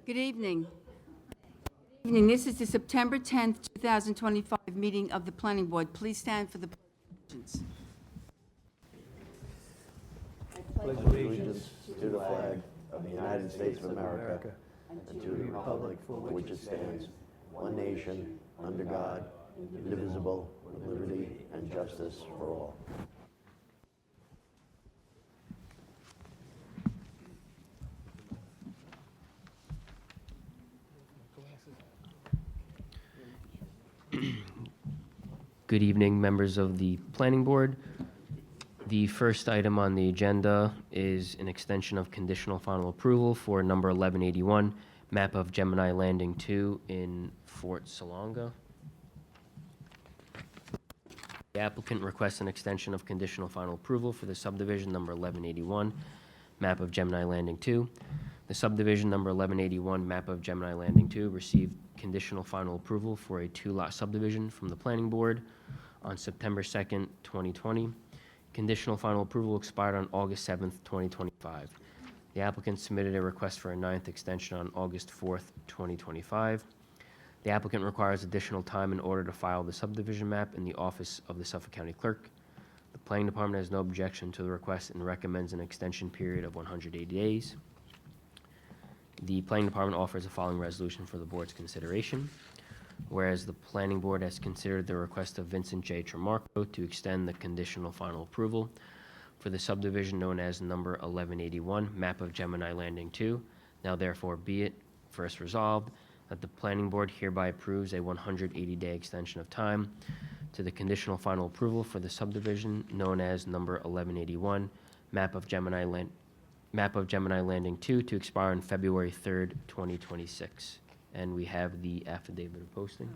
Good evening. Good evening. This is the September 10th, 2025 meeting of the Planning Board. Please stand for the pledge. Allegiance to the flag of the United States of America and to the republic for which it stands, one nation, under God, indivisible, with liberty and justice for all. Good evening, members of the Planning Board. The first item on the agenda is an extension of conditional final approval for number 1181, map of Gemini Landing 2 in Fort Salonga. The applicant requests an extension of conditional final approval for the subdivision number 1181, map of Gemini Landing 2. The subdivision number 1181, map of Gemini Landing 2, received conditional final approval for a two-lot subdivision from the Planning Board on September 2nd, 2020. Conditional final approval expired on August 7th, 2025. The applicant submitted a request for a ninth extension on August 4th, 2025. The applicant requires additional time in order to file the subdivision map in the office of the Suffolk County Clerk. The Planning Department has no objection to the request and recommends an extension period of 180 days. The Planning Department offers the following resolution for the Board's consideration. Whereas the Planning Board has considered the request of Vincent J. Tremarco to extend the conditional final approval for the subdivision known as number 1181, map of Gemini Landing 2, now therefore be it first resolved that the Planning Board hereby approves a 180-day extension of time to the conditional final approval for the subdivision known as number 1181, map of Gemini Landing 2 to expire on February 3rd, 2026. And we have the affidavit of posting.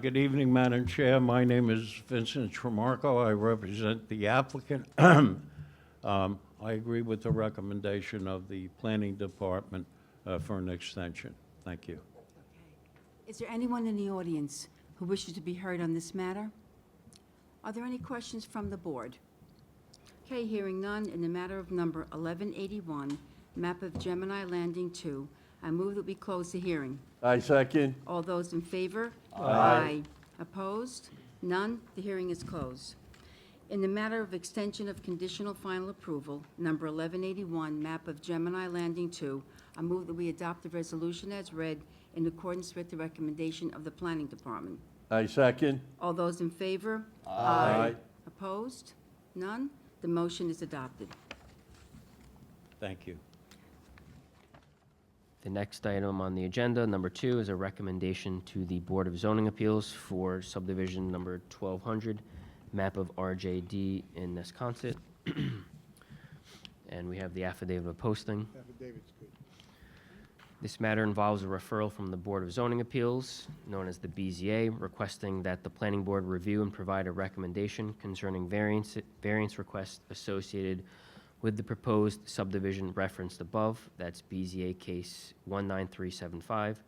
Good evening, Madam Chair. My name is Vincent Tremarco. I represent the applicant. I agree with the recommendation of the Planning Department for an extension. Thank you. Is there anyone in the audience who wishes to be heard on this matter? Are there any questions from the board? Okay, hearing none, in the matter of number 1181, map of Gemini Landing 2, I move that we close the hearing. I second. All those in favor? Aye. Opposed? None? The hearing is closed. In the matter of extension of conditional final approval, number 1181, map of Gemini Landing 2, I move that we adopt the resolution as read in accordance with the recommendation of the Planning Department. I second. All those in favor? Aye. Opposed? None? The motion is adopted. Thank you. The next item on the agenda, number 2, is a recommendation to the Board of Zoning Appeals for subdivision number 1200, map of RJD in Nesconset. And we have the affidavit of posting. Affidavit's good. This matter involves a referral from the Board of Zoning Appeals, known as the BZA, requesting that the Planning Board review and provide a recommendation concerning variance requests associated with the proposed subdivision referenced above. That's BZA case 19375,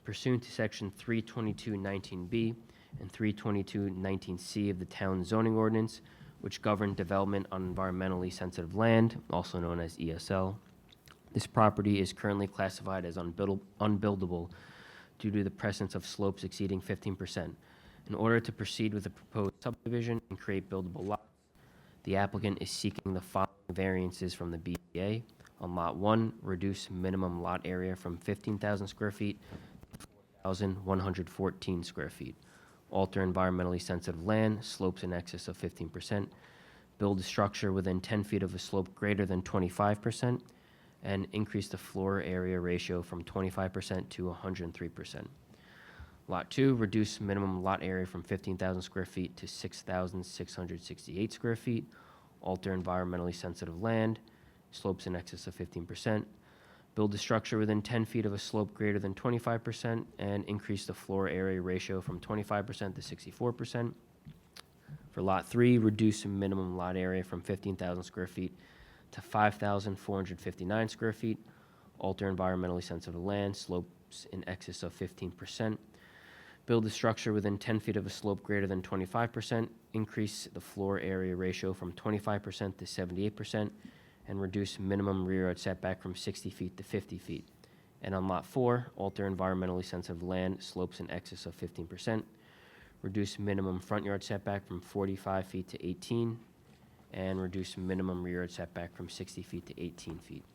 pursuant to section 32219B and 32219C of the town zoning ordinance, which govern development on environmentally sensitive land, also known as ESL. This property is currently classified as unbuildable due to the presence of slopes exceeding 15%. In order to proceed with the proposed subdivision and create buildable lots, the applicant is seeking the following variances from the BZA. On Lot 1, reduce minimum lot area from 15,000 square feet to 4,114 square feet. Alter environmentally sensitive land, slopes in excess of 15%. Build a structure within 10 feet of a slope greater than 25%. And increase the floor area ratio from 25% to 103%. Lot 2, reduce minimum lot area from 15,000 square feet to 6,668 square feet. Alter environmentally sensitive land, slopes in excess of 15%. Build a structure within 10 feet of a slope greater than 25%, and increase the floor area ratio from 25% to 64%. For Lot 3, reduce minimum lot area from 15,000 square feet to 5,459 square feet. Alter environmentally sensitive land, slopes in excess of 15%. Build a structure within 10 feet of a slope greater than 25%, increase the floor area ratio from 25% to 78%, and reduce minimum rear yard setback from 60 feet to 50 feet. And on Lot 4, alter environmentally sensitive land slopes in excess of 15%, reduce minimum front yard setback from 45 feet to 18, and reduce minimum rear yard setback from 60 feet to 18 feet.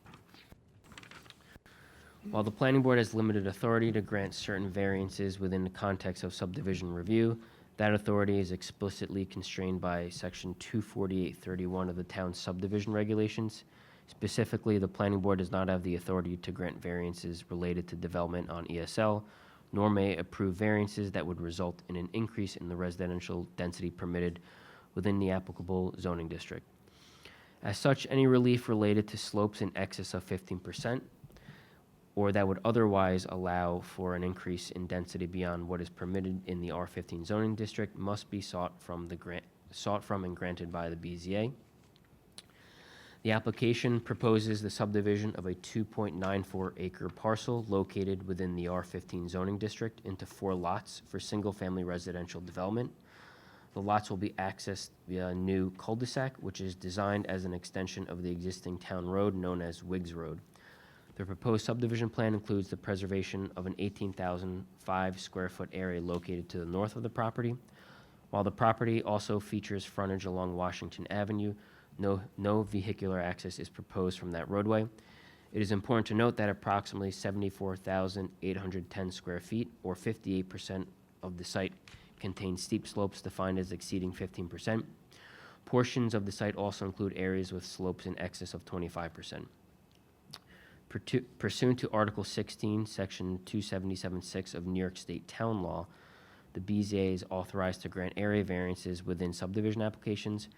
While the planning board has limited authority to grant certain variances within the context of subdivision review, that authority is explicitly constrained by Section 24831 of the town's subdivision regulations. Specifically, the planning board does not have the authority to grant variances related to development on ESL, nor may approve variances that would result in an increase in the residential density permitted within the applicable zoning district. As such, any relief related to slopes in excess of 15% or that would otherwise allow for an increase in density beyond what is permitted in the R15 zoning district must be sought from and granted by the BZA. The application proposes the subdivision of a 2.94 acre parcel located within the R15 zoning district into 4 lots for single-family residential development. The lots will be accessed via a new cul-de-sac, which is designed as an extension of the existing town road known as Wiggs Road. The proposed subdivision plan includes the preservation of an 18,005 square foot area located to the north of the property. While the property also features frontage along Washington Avenue, no vehicular access is proposed from that roadway. It is important to note that approximately 74,810 square feet, or 58% of the site, contains steep slopes defined as exceeding 15%. Portions of the site also include areas with slopes in excess of 25%. Pursuant to Article 16, Section 277(6) of New York State Town Law, the BZA is authorized to grant area variances within subdivision applications.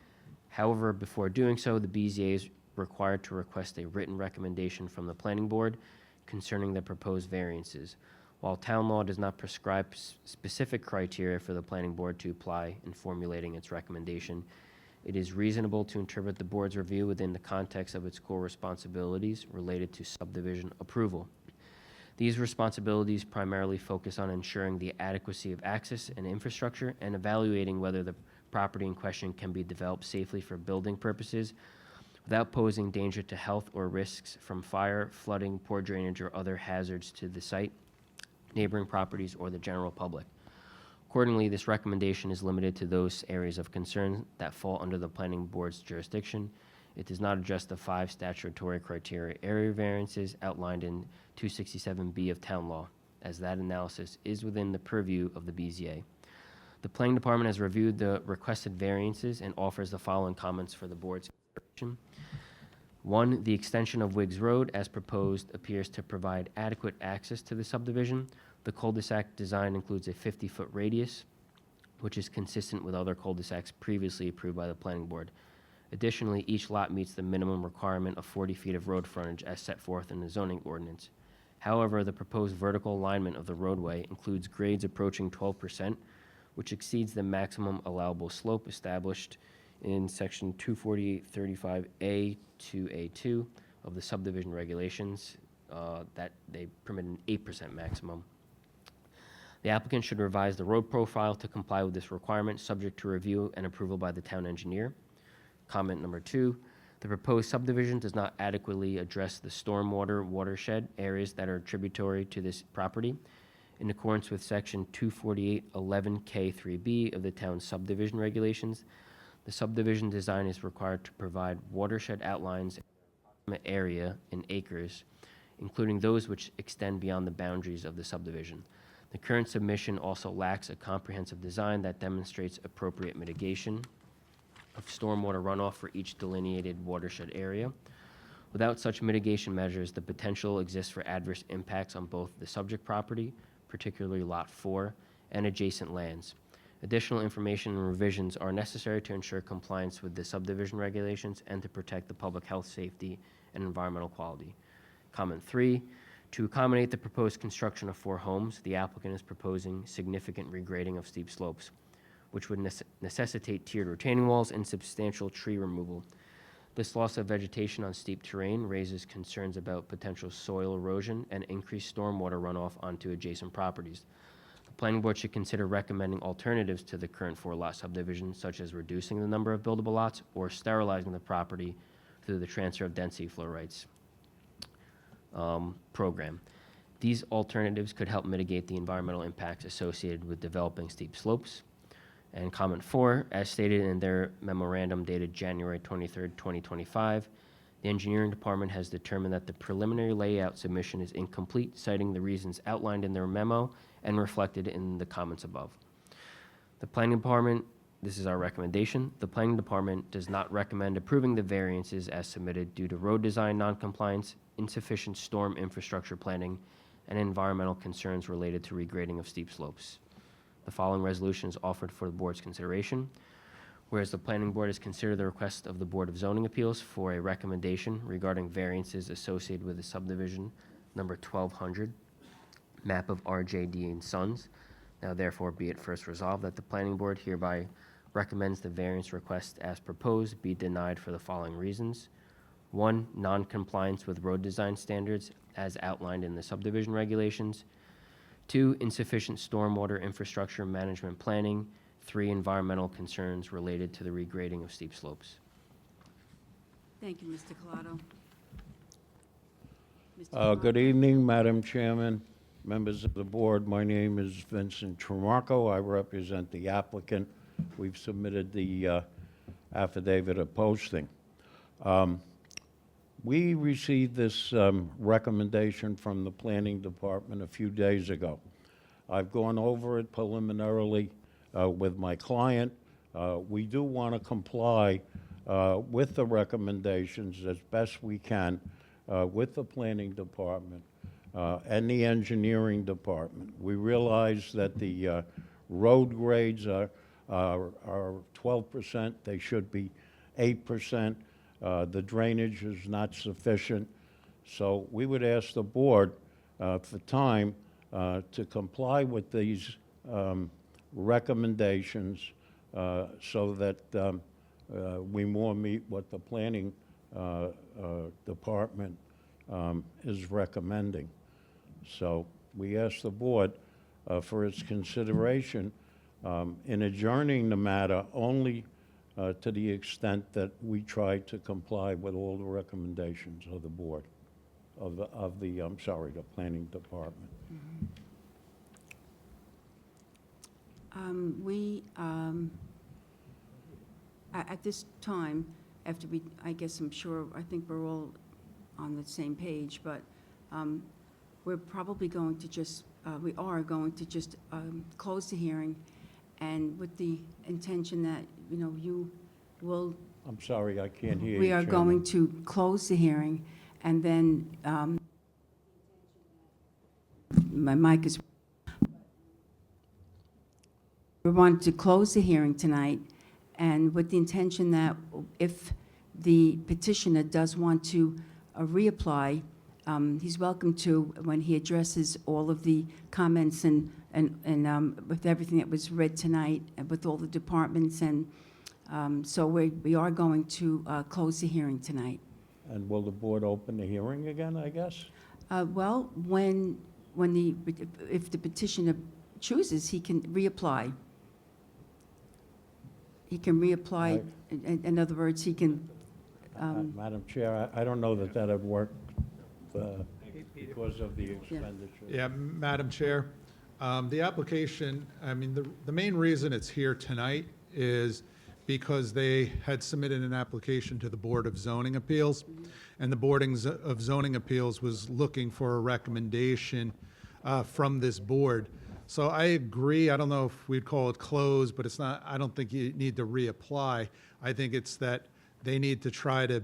However, before doing so, the BZA is required to request a written recommendation from the planning board concerning the proposed variances. While town law does not prescribe specific criteria for the planning board to apply in formulating its recommendation, it is reasonable to interpret the board's review within the context of its core responsibilities related to subdivision approval. These responsibilities primarily focus on ensuring the adequacy of access and infrastructure and evaluating whether the property in question can be developed safely for building purposes without posing danger to health or risks from fire, flooding, poor drainage, or other hazards to the site, neighboring properties, or the general public. Accordingly, this recommendation is limited to those areas of concern that fall under the planning board's jurisdiction. It does not address the 5 statutory criteria area variances outlined in 267B of town law, as that analysis is within the purview of the BZA. The planning department has reviewed the requested variances and offers the following comments for the board's consideration. 1, the extension of Wiggs Road as proposed appears to provide adequate access to the subdivision. The cul-de-sac design includes a 50-foot radius, which is consistent with other cul-de-sacs previously approved by the planning board. Additionally, each lot meets the minimum requirement of 40 feet of road frontage as set forth in the zoning ordinance. However, the proposed vertical alignment of the roadway includes grades approaching 12%, which exceeds the maximum allowable slope established in Section 24835A to A2 of the subdivision regulations, that they permit an 8% maximum. The applicant should revise the road profile to comply with this requirement, subject to review and approval by the town engineer. Comment number 2, the proposed subdivision does not adequately address the stormwater watershed areas that are tributary to this property. In accordance with Section 24811K3B of the town's subdivision regulations, the subdivision design is required to provide watershed outlines area in acres, including those which extend beyond the boundaries of the subdivision. The current submission also lacks a comprehensive design that demonstrates appropriate mitigation of stormwater runoff for each delineated watershed area. Without such mitigation measures, the potential exists for adverse impacts on both the subject property, particularly Lot 4, and adjacent lands. Additional information and revisions are necessary to ensure compliance with the subdivision regulations and to protect the public health, safety, and environmental quality. Comment 3, to accommodate the proposed construction of 4 homes, the applicant is proposing significant regrading of steep slopes, which would necessitate tiered retaining walls and substantial tree removal. This loss of vegetation on steep terrain raises concerns about potential soil erosion and increased stormwater runoff onto adjacent properties. The planning board should consider recommending alternatives to the current 4-lot subdivision, such as reducing the number of buildable lots or sterilizing the property through the transfer of density flow rights program. These alternatives could help mitigate the environmental impacts associated with developing steep slopes. And comment 4, as stated in their memorandum dated January 23rd, 2025, the engineering department has determined that the preliminary layout submission is incomplete, citing the reasons outlined in their memo and reflected in the comments above. The planning department, this is our recommendation, the planning department does not recommend approving the variances as submitted due to road design noncompliance, insufficient storm infrastructure planning, and environmental concerns related to regrading of steep slopes. The following resolution is offered for the board's consideration. Whereas the planning board has considered the request of the Board of Zoning Appeals for a recommendation regarding variances associated with the subdivision number 1200, map of RJD and Sons. Now therefore be it first resolved that the planning board hereby recommends the variance request as proposed be denied for the following reasons. 1, non-compliance with road design standards as outlined in the subdivision regulations. 2, insufficient stormwater infrastructure management planning. 3, environmental concerns related to the regrading of steep slopes. Thank you, Mr. Collado. Mr. Good Tramarko? evening, Madam Chairman, members of the board. My name is Vincent Tramarko. I represent the applicant. We've submitted the affidavit of posting. We received this recommendation from the planning department a few days ago. I've gone over it preliminarily with my client. We do want to comply with the recommendations as best we can with the planning department and the engineering department. We realize that the road grades are 12%. They should be 8%. The drainage is not sufficient. So we would ask the board for time to comply with these recommendations so that we more meet what the planning department is recommending. So we ask the board for its consideration in adjourning the matter only to the extent that we try to comply with all the recommendations of the board, the planning department. At this time, after we, I guess I'm sure, I think we're all on the same page, but we're probably going to just, we are going to just close the hearing, and with the intention that, you know, you will. I'm sorry, I can't hear you, We are Chairman. going to close the hearing, and then, my mic is, we want to close the hearing tonight, and with the intention that if the petitioner does want to reapply, he's welcome to when he addresses all of the comments and with everything that was read tonight, and with all the departments, and so we are going to close the hearing tonight. And will the board open the hearing again, I guess? Well, if the petitioner chooses, he can reapply. He can reapply, in other words, he can, Madam Chair, I don't know that that would work because of the expenditure. Yeah, Madam Chair, the application, I mean, the main reason it's here tonight is because they had submitted an application to the Board of Zoning Appeals, and the Board of Zoning Appeals was looking for a recommendation from this board. So I agree, I don't know if we'd call it closed, but it's not, I don't think you need to reapply. I think it's that they need to try to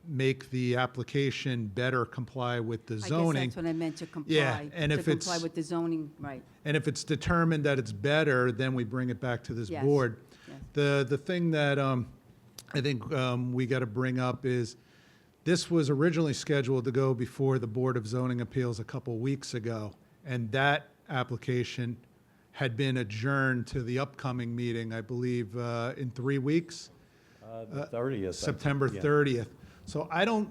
make the application better comply with the I guess zoning. that's what I meant, to comply. Yeah, and if To comply it's- with the zoning, right. And if it's determined that it's better, then we bring it back to this Yes, board. yes. The thing that I think we got to bring up is, this was originally scheduled to go before the Board of Zoning Appeals a couple weeks ago, and that application had been adjourned to the upcoming meeting, I believe, in 3 weeks, The 30th. I think, September yeah. 30th. So I don't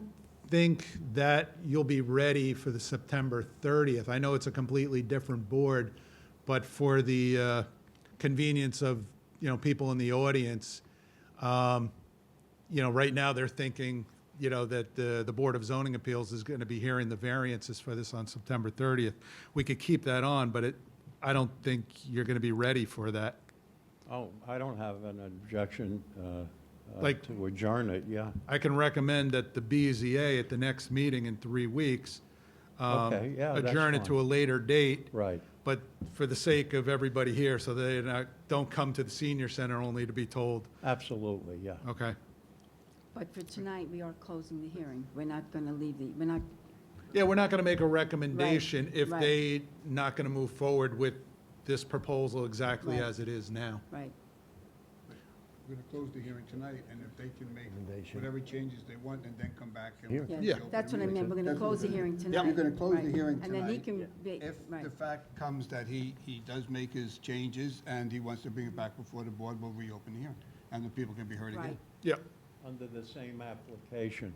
think that you'll be ready for the September 30th. I know it's a completely different board, but for the convenience of, people in the audience, right now they're thinking, that the Board of Zoning Appeals is going to be hearing the variances for this on September 30th. We could keep that on, but I don't think you're going to be ready for that. Oh, I don't have an objection Like- to adjourn it, yeah. I can recommend that the BZA at the next meeting in 3 weeks Okay, yeah, that's adjourn it fine. to a later date. Right. But for the sake of everybody here, so they don't come to the senior center only to be told, Absolutely, yeah. okay? But for tonight, we are closing the hearing. We're not going to we're not, Yeah, we're not going to make a recommendation if right. they not going to move forward with this proposal exactly Right. as it is now. right. We're gonna close the hearing tonight, and if they can make Recommendation. whatever changes they want, and then come back and. Here. let them Yeah, reopen that's the what I meeting. meant. We're going to That's what close the we're hearing doing. tonight. We're gonna close the Right. hearing And then he tonight. can, be- If right. the fact comes that he does make his changes, and he wants to bring it back before the board, we'll reopen the hearing, and the people can be heard Right. again. Yeah, Under the same application.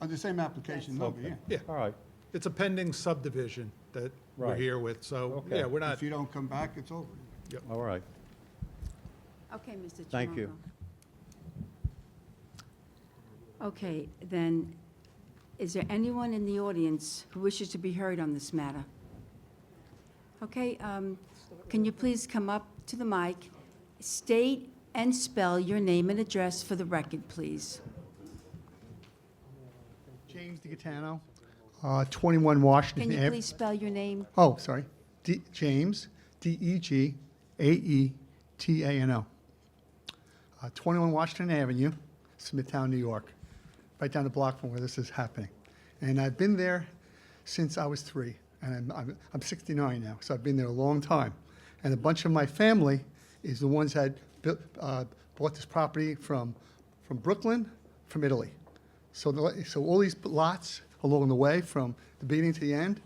On the same application number, yeah. yeah. All right, It's a pending subdivision that we're Right. here with, so, Okay. yeah, we're not, If you don't come back, it's over. all right. Okay, Mr. Chiarocco. Thank you. Okay, then, is there anyone in the audience who wishes to be heard on this matter? Okay, can you please come up to the mic, state and spell your name and address for the record, please? James DiGatano, 21 Washington Can you Ave. please spell your name? Oh, sorry. James, Degaetano. 21 Washington Avenue, Smithtown, New York, right down the block from where this is happening. And I've been there since I was 3, and I'm 69 now, so I've been there a long time. And a bunch of my family is the ones that bought this property from Brooklyn, from Italy. So all these lots along the way, from the beginning to the end,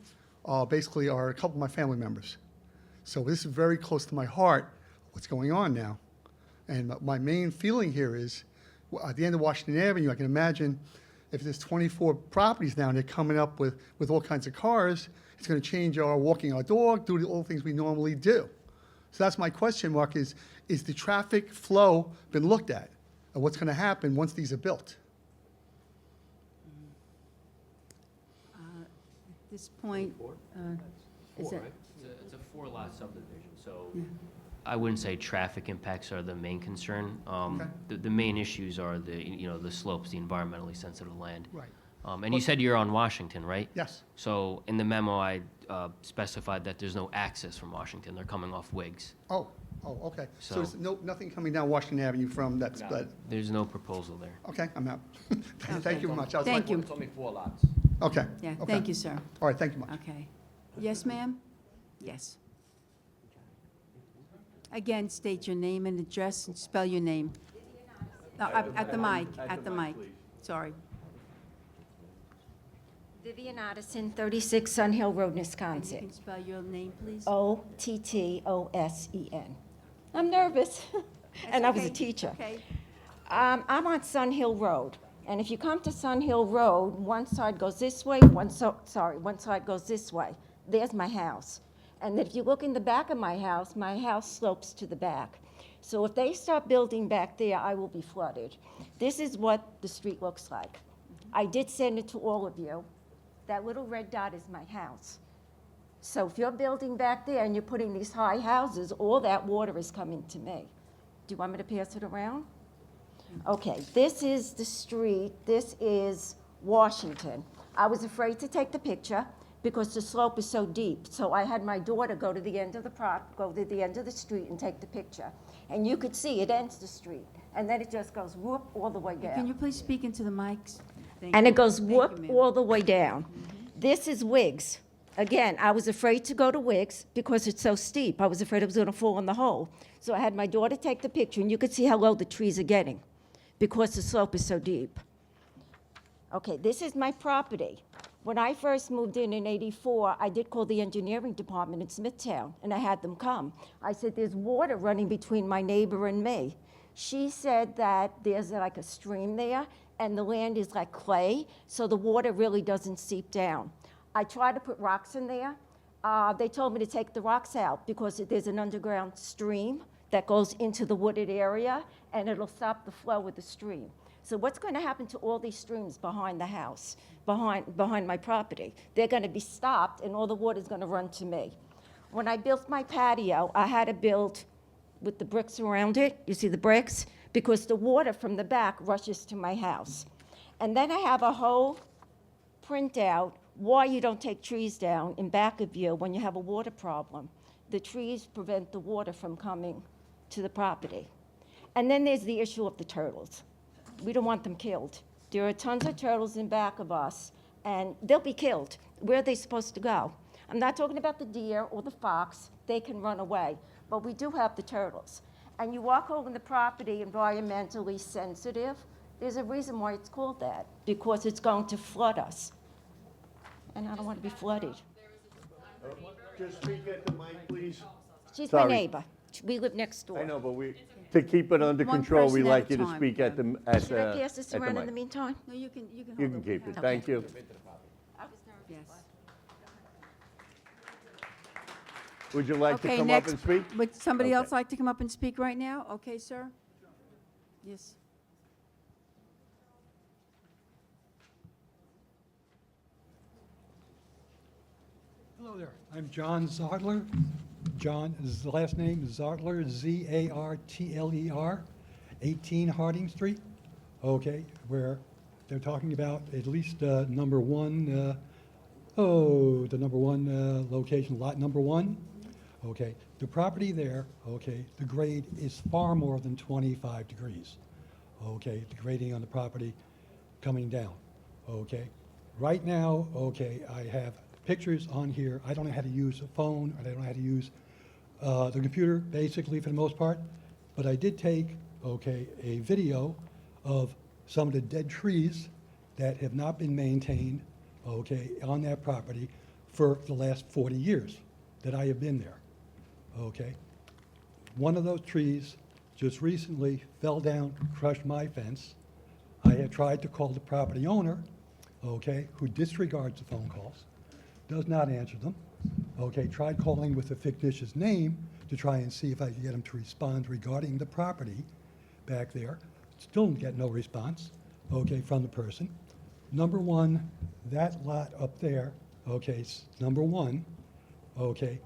basically are a couple of my family members. So this is very close to my heart, what's going on now. And my main feeling here is, at the end of Washington Avenue, I can imagine if there's 24 properties down there coming up with all kinds of cars, it's going to change our walking our dog, do all the things we normally do. So that's my question mark is the traffic flow been looked at? And what's going to happen once these are built? At this point, is it? It's a 4-lot subdivision, so I wouldn't say traffic impacts are the main concern. The main issues are the slopes, the environmentally sensitive land. Right. And you said you're on Washington, right? Yes. So in the memo, I specified that there's no access from Washington. They're coming off Wiggs. Oh, okay. So So- there's nothing coming down Washington Avenue from that. There's no proposal there. Okay, I'm out. Thank you very much. I was Thank like- you. only 4 lots. Okay. Yeah, okay. thank you, sir. All right, thank you much. Okay. Yes, ma'am? Yes. Again, state your name and address and spell your name. No, at the mic. Sorry. Vivian Otteson, 36 Sun Hill Road, And you Wisconsin. can spell your name, please? Ottosen. I'm nervous, and I was a Okay, teacher. Okay. I'm on Sun Hill Road, and if you come to Sun Hill Road, one side goes this way, one side goes this way. There's my house. And if you look in the back of my house slopes to the back. So if they start building back there, I will be flooded. This is what the street looks like. I did send it to all of you. That little red dot is my house. So if you're building back there and you're putting these high houses, all that water is coming to me. Do you want me to pass it around? Okay, this is the street, this is Washington. I was afraid to take the picture because the slope is so deep. So I had my daughter go to the end of the street and take the picture. And you could see it ends the street. And then it just goes whoop all the way down. Can you please speak into the mics? Thank And you. it goes Thank you, whoop ma'am. all the way down. This is Wiggs. Again, I was afraid to go to Wiggs because it's so steep. I was afraid I was going to fall in the hole. So I had my daughter take the picture, and you could see how low the trees are getting because the slope is so deep. Okay, this is my property. When I first moved in '84, I did call the engineering department in Smithtown, and I had them come. I said, there's water running between my neighbor and me. She said that there's like a stream there, and the land is like clay, so the water really doesn't seep down. I tried to put rocks in there. They told me to take the rocks out because there's an underground stream that goes into the wooded area, and it'll stop the flow of the stream. So what's going to happen to all these streams behind the house, behind my property? They're going to be stopped, and all the water's going to run to me. When I built my patio, I had to build with the bricks around it. You see the bricks? Because the water from the back rushes to my house. And then I have a whole printout why you don't take trees down in back of you when you have a water problem. The trees prevent the water from coming to the property. And then there's the issue of the turtles. We don't want them killed. There are tons of turtles in back of us, and they'll be killed. Where are they supposed to go? I'm not talking about the deer or the fox. They can run away. But we do have the turtles. And you walk over the property environmentally sensitive. There's a reason why it's called that, because it's going to flood us. And I don't want to be flooded. Just speak at the mic, please. She's my Sorry. neighbor. We live next door. I know, but to keep it under One control, we person at like a you to time, speak at yeah. the Should I pass this around in the mic. meantime? No, you can hold You it. can keep it, Okay. thank you. Yes. Would you like to Okay, come up next, and speak? would somebody Okay. else like to come up and speak right now? Okay, sir? Yes. Hello there. I'm John Zartler. John, his last name is Zartler, Z-A-R-T-L-E-R, 18 Harding Street. Okay, where they're talking about at least number one, the number one location, lot number one. Okay, the property there, okay, the grade is far more than 25 degrees. Okay, the grading on the property coming down. Okay, right now, okay, I have pictures on here. I don't know how to use a phone, or I don't know how to use the computer, basically, for the most part. But I did take, okay, a video of some of the dead trees that have not been maintained, okay, on that property for the last 40 years that I have been there, okay? One of those trees just recently fell down, crushed my fence. I had tried to call the property owner, okay, who disregards the phone calls, does not answer them. Okay, tried calling with a fictitious name to try and see if I could get him to respond regarding the property back there. Still get no response, okay, from the person. Number one, that lot up there, okay, number one, okay,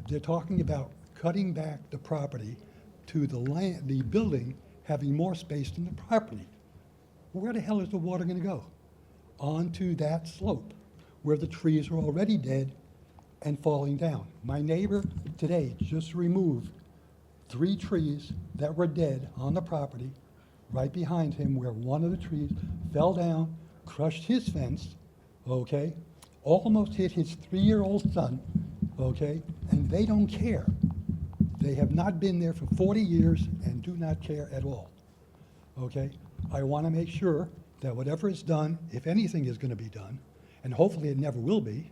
they're talking about cutting back the property to the land, the building having more space than the property. Where the hell is the water gonna go? Onto that slope where the trees are already dead and falling down. My neighbor today just removed 3 trees that were dead on the property right behind him, where one of the trees fell down, crushed his fence, okay, almost hit his 3-year-old son, okay, and they don't care. They have not been there for 40 years and do not care at all, okay? I want to make sure that whatever is done, if anything is going to be done, and hopefully it never will be,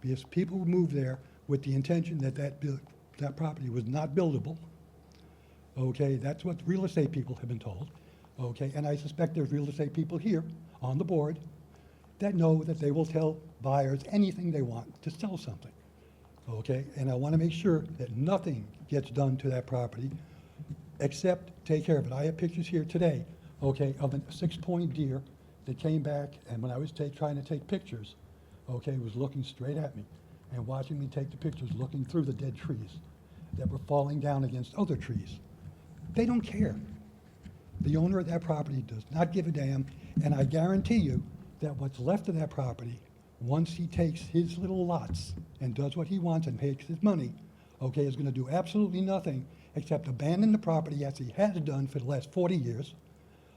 because people moved there with the intention that that property was not buildable. Okay, that's what real estate people have been told. Okay, and I suspect there's real estate people here on the board that know that they will tell buyers anything they want to sell something. Okay, and I want to make sure that nothing gets done to that property except take care of it. I have pictures here today, okay, of a 6-point deer that came back, and when I was trying to take pictures, okay, was looking straight at me and watching me take the pictures, looking through the dead trees that were falling down against other trees. They don't care. The owner of that property does not give a damn, and I guarantee you that what's left of that property, once he takes his little lots and does what he wants and makes his money, okay, is going to do absolutely nothing except abandon the property as he has done for the last 40 years,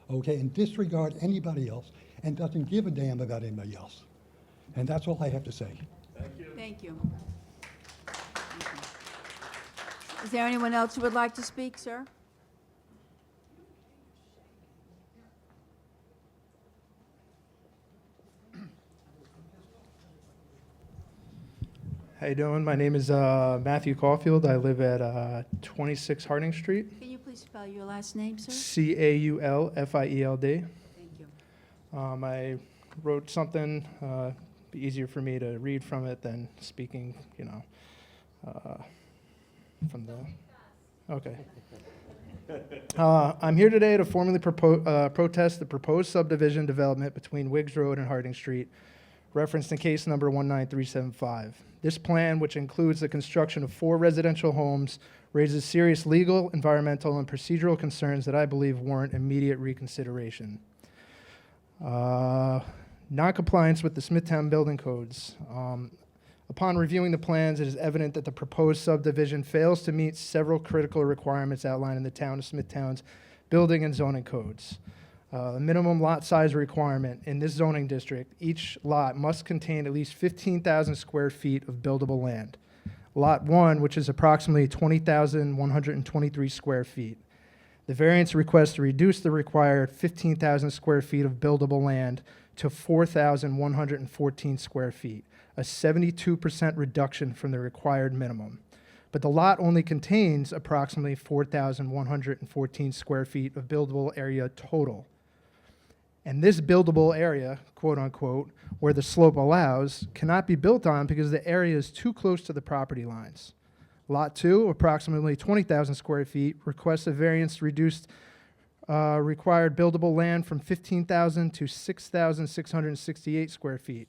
okay, and disregard anybody else, and doesn't give a damn about anybody else. And that's all I have to say. Thank you. Is there anyone else who would like to speak, sir? How you doing? My name is Matthew Caulfield. I live at 26 Harding Street. Can you please spell your last name, sir? Caulfield. Thank you. I wrote something be easier for me to read from it than speaking, from the, okay. I'm here today to formally protest the proposed subdivision development between Wiggs Road and Harding Street, referenced in case number 19375. This plan, which includes the construction of 4 residential homes, raises serious legal, environmental, and procedural concerns that I believe warrant immediate reconsideration. Non-compliance with the Smithtown building codes. Upon reviewing the plans, it is evident that the proposed subdivision fails to meet several critical requirements outlined in the town of Smithtown's building and zoning codes. A minimum lot size requirement in this zoning district, each lot must contain at least 15,000 square feet of buildable land. Lot 1, which is approximately 20,123 square feet. The variance requests to reduce the required 15,000 square feet of buildable land to 4,114 square feet, a 72% reduction from the required minimum. But the lot only contains approximately 4,114 square feet of buildable area total. And this buildable area, quote unquote, where the slope allows, cannot be built on because the area is too close to the property lines. Lot 2, approximately 20,000 square feet, requests a variance to reduce required buildable land from 15,000 to 6,668 square feet,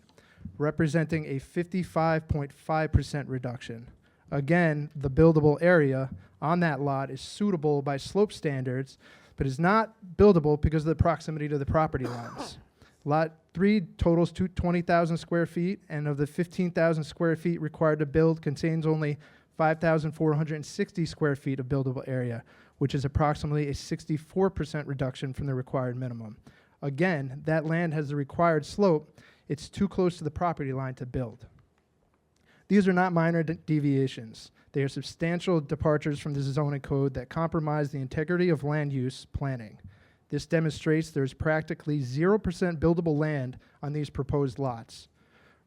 representing a 55.5% reduction. Again, the buildable area on that lot is suitable by slope standards, but is not buildable because of the proximity to the property lines. Lot 3 totals 20,000 square feet, and of the 15,000 square feet required to build contains only 5,460 square feet of buildable area, which is approximately a 64% reduction from the required minimum. Again, that land has the required slope. It's too close to the property line to build. These are not minor deviations. They are substantial departures from the zoning code that compromise the integrity of land use planning. This demonstrates there is practically 0% buildable land on these proposed lots.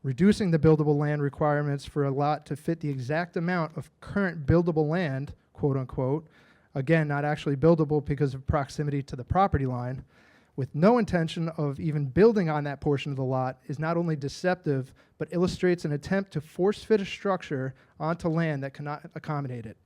Reducing the buildable land requirements for a lot to fit the exact amount of current buildable land, quote unquote, again, not actually buildable because of proximity to the property line, with no intention of even building on that portion of the lot, is not only deceptive, but illustrates an attempt to force fit a structure onto land that cannot accommodate it.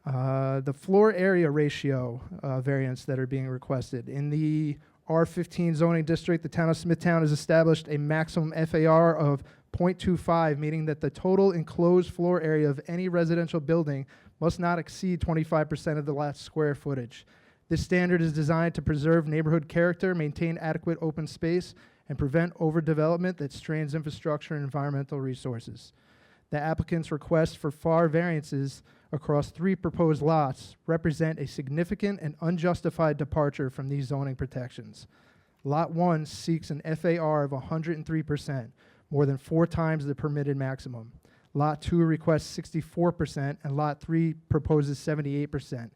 The floor area ratio variants that are being requested. In the R15 zoning district, the town of Smithtown has established a maximum FAR of 0.25, meaning that the total enclosed floor area of any residential building must not exceed 25% of the lot's square footage. This standard is designed to preserve neighborhood character, maintain adequate open space, and prevent overdevelopment that strains infrastructure and environmental resources. The applicant's request for FAR variances across 3 proposed lots represent a significant and unjustified departure from these zoning protections. Lot 1 seeks an FAR of 103%, more than 4 times the permitted maximum. Lot 2 requests 64%, and Lot 3 proposes 78%.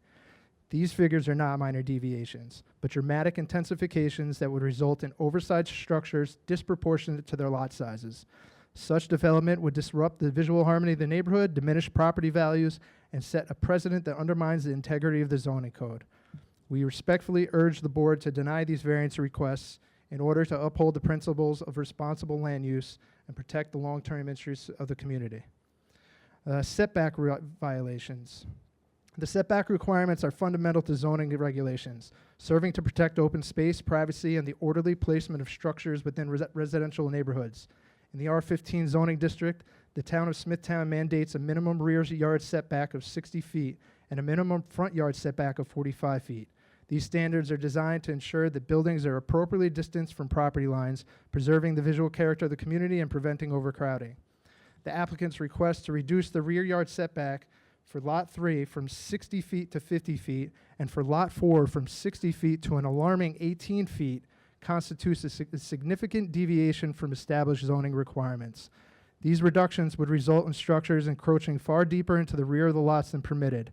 These figures are not minor deviations, but dramatic intensifications that would result in oversized structures disproportionate to their lot sizes. Such development would disrupt the visual harmony of the neighborhood, diminish property values, and set a precedent that undermines the integrity of the zoning code. We respectfully urge the board to deny these variance requests in order to uphold the principles of responsible land use and protect the long-term interests of the community. Setback violations. The setback requirements are fundamental to zoning regulations, serving to protect open space, privacy, and the orderly placement of structures within residential neighborhoods. In the R15 zoning district, the town of Smithtown mandates a minimum rear yard setback of 60 feet and a minimum front yard setback of 45 feet. These standards are designed to ensure that buildings are appropriately distanced from property lines, preserving the visual character of the community and preventing overcrowding. The applicant's request to reduce the rear yard setback for Lot 3 from 60 feet to 50 feet, and for Lot 4 from 60 feet to an alarming 18 feet, constitutes a significant deviation from established zoning requirements. These reductions would result in structures encroaching far deeper into the rear of the lots than permitted,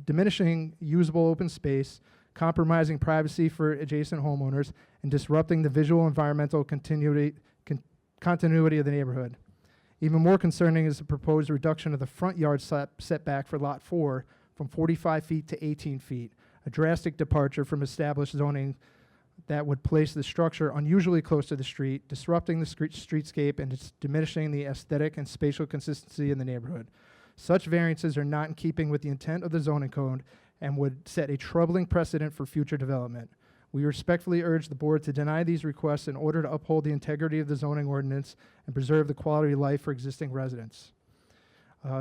diminishing usable open space, compromising privacy for adjacent homeowners, and disrupting the visual environmental continuity of the neighborhood. Even more concerning is the proposed reduction of the front yard setback for Lot 4 from 45 feet to 18 feet, a drastic departure from established zoning that would place the structure unusually close to the street, disrupting the streetscape and diminishing the aesthetic and spatial consistency in the neighborhood. Such variances are not in keeping with the intent of the zoning code and would set a troubling precedent for future development. We respectfully urge the board to deny these requests in order to uphold the integrity of the zoning ordinance and preserve the quality of life for existing residents.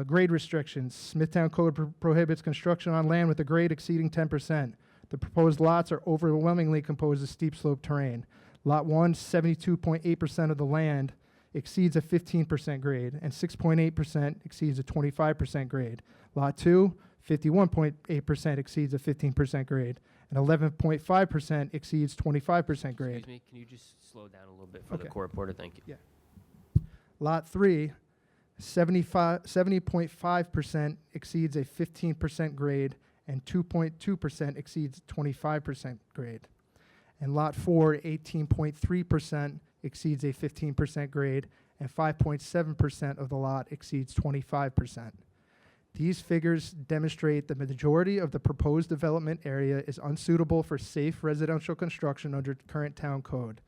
Grade restrictions. Smithtown Code prohibits construction on land with a grade exceeding 10%. The proposed lots are overwhelmingly composed of steep slope terrain. Lot 1, 72.8% of the land exceeds a 15% grade, and 6.8% exceeds a 25% grade. Lot 2, 51.8% exceeds a 15% grade, and 11.5% exceeds 25% grade. Excuse me, can you just slow down a little bit for the Okay. court reporter? Thank you. Yeah. Lot 3, 70.5% exceeds a 15% grade, and 2.2% exceeds 25% grade. And Lot 4, 18.3% exceeds a 15% grade, and 5.7% of the lot exceeds 25%. These figures demonstrate the majority of the proposed development area is unsuitable for safe residential construction under current town code.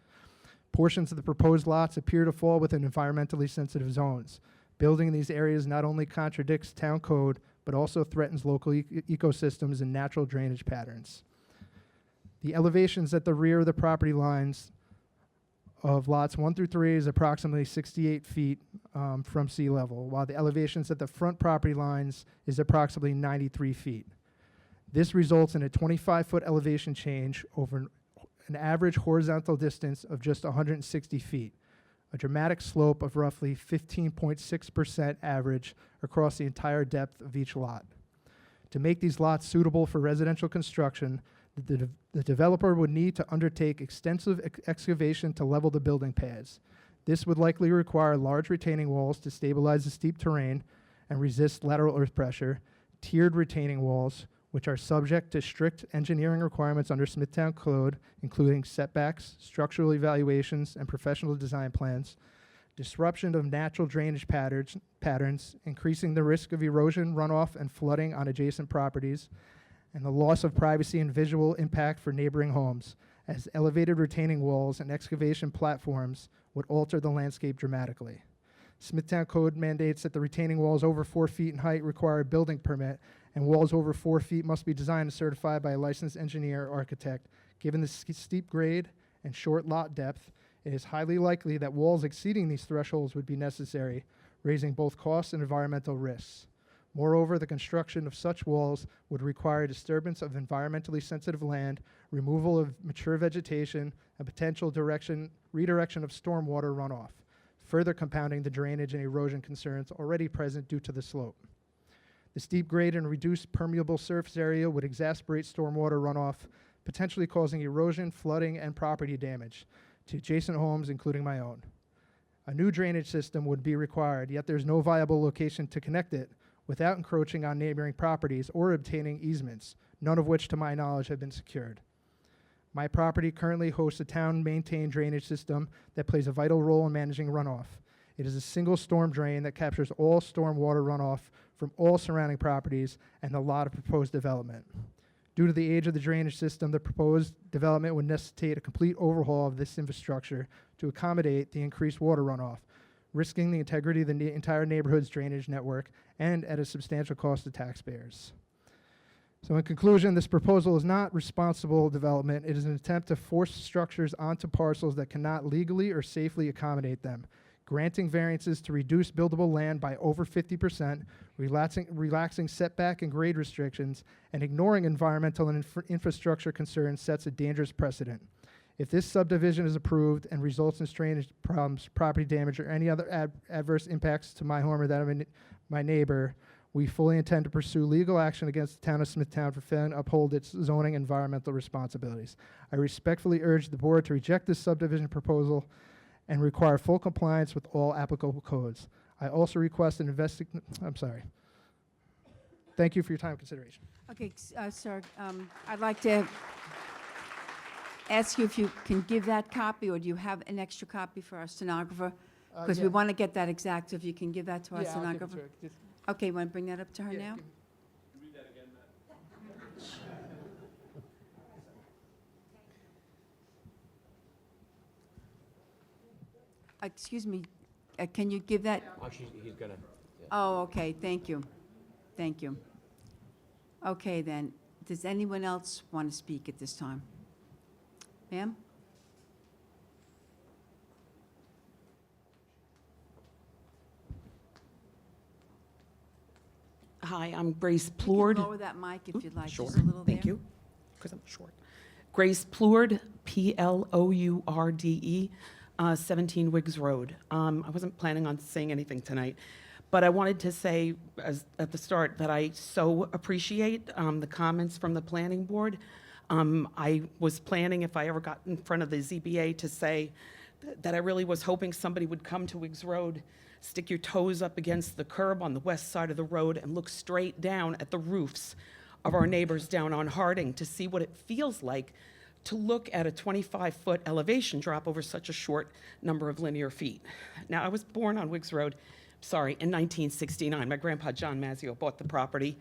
Portions of the proposed lots appear to fall within environmentally sensitive zones. Building in these areas not only contradicts town code, but also threatens local ecosystems and natural drainage patterns. The elevations at the rear of the property lines of lots 1 through 3 is approximately 68 feet from sea level, while the elevations at the front property lines is approximately 93 feet. This results in a 25-foot elevation change over an average horizontal distance of just 160 feet, a dramatic slope of roughly 15.6% average across the entire depth of each lot. To make these lots suitable for residential construction, the developer would need to undertake extensive excavation to level the building pads. This would likely require large retaining walls to stabilize the steep terrain and resist lateral earth pressure, tiered retaining walls, which are subject to strict engineering requirements under Smithtown Code, including setbacks, structural evaluations, and professional design plans, disruption of natural drainage patterns, increasing the risk of erosion, runoff, and flooding on adjacent properties, and the loss of privacy and visual impact for neighboring homes, as elevated retaining walls and excavation platforms would alter the landscape dramatically. Smithtown Code mandates that the retaining walls over 4 feet in height require a building permit, and walls over 4 feet must be designed and certified by a licensed engineer or architect. Given the steep grade and short lot depth, it is highly likely that walls exceeding these thresholds would be necessary, raising both costs and environmental risks. Moreover, the construction of such walls would require disturbance of environmentally sensitive land, removal of mature vegetation, and potential redirection of stormwater runoff, further compounding the drainage and erosion concerns already present due to the slope. The steep grade and reduced permeable surface area would exacerbate stormwater runoff, potentially causing erosion, flooding, and property damage to adjacent homes, including my own. A new drainage system would be required, yet there's no viable location to connect it without encroaching on neighboring properties or obtaining easements, none of which, to my knowledge, have been secured. My property currently hosts a town-maintained drainage system that plays a vital role in managing runoff. It is a single storm drain that captures all stormwater runoff from all surrounding properties and a lot of proposed development. Due to the age of the drainage system, the proposed development would necessitate a complete overhaul of this infrastructure to accommodate the increased water runoff, risking the integrity of the entire neighborhood's drainage network and at a substantial cost to taxpayers. So in conclusion, this proposal is not responsible development. It is an attempt to force structures onto parcels that cannot legally or safely accommodate them, granting variances to reduce buildable land by over 50%, relaxing setback and grade restrictions, and ignoring environmental and infrastructure concerns sets a dangerous precedent. If this subdivision is approved and results in drainage problems, property damage, or any other adverse impacts to my home or that of my neighbor, we fully intend to pursue legal action against the town of Smithtown for failing to uphold its zoning and environmental responsibilities. I respectfully urge the board to reject this subdivision proposal and require full compliance with all applicable codes. I also request an Thank you for your time and consideration. Okay, sir, I'd like to ask you if you can give that copy, or do you have an extra copy for our stenographer? Because we Yeah. want to get that exact, so if you can give that to our Yeah, I'll give it to stenographer. her. Just- Okay, you want to bring that up to her Yeah, now? give- Excuse me, can you give that? He's gonna. Oh, okay, thank you. Thank you. Okay, then, does anyone else want to speak at this time? Ma'am? Hi, I'm Grace You Plourde. can lower that mic if you'd like, Sure, just a little there. thank you, because I'm short. Grace Plourde, Plourde, 17 Wiggs Road. I wasn't planning on saying anything tonight, but I wanted to say at the start that I so appreciate the comments from the planning board. I was planning, if I ever got in front of the ZBA, to say that I really was hoping somebody would come to Wiggs Road, stick your toes up against the curb on the west side of the road and look straight down at the roofs of our neighbors down on Harding to see what it feels like to look at a 25-foot elevation drop over such a short number of linear feet. Now, I was born on Wiggs Road, in 1969. My grandpa, John Mazzio, bought the property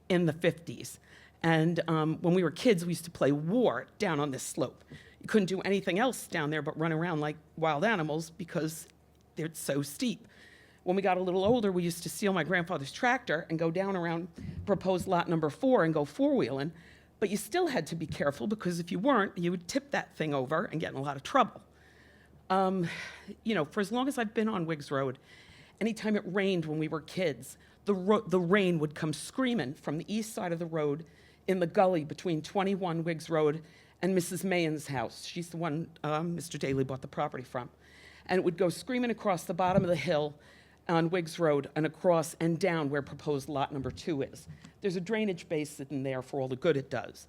in the 50s. And when we were kids, we used to play war down on this slope. You couldn't do anything else down there but run around like wild animals because they're so steep. When we got a little older, we used to steal my grandfather's tractor and go down around proposed lot number 4 and go four-wheeling. But you still had to be careful because if you weren't, you would tip that thing over and get in a lot of trouble. For as long as I've been on Wiggs Road, anytime it rained when we were kids, the rain would come screaming from the east side of the road in the gully between 21 Wiggs Road and Mrs. Mayen's house. She's the one Mr. Daly bought the property from. And it would go screaming across the bottom of the hill on Wiggs Road and across and down where proposed lot number 2 is. There's a drainage basin in there for all the good it does.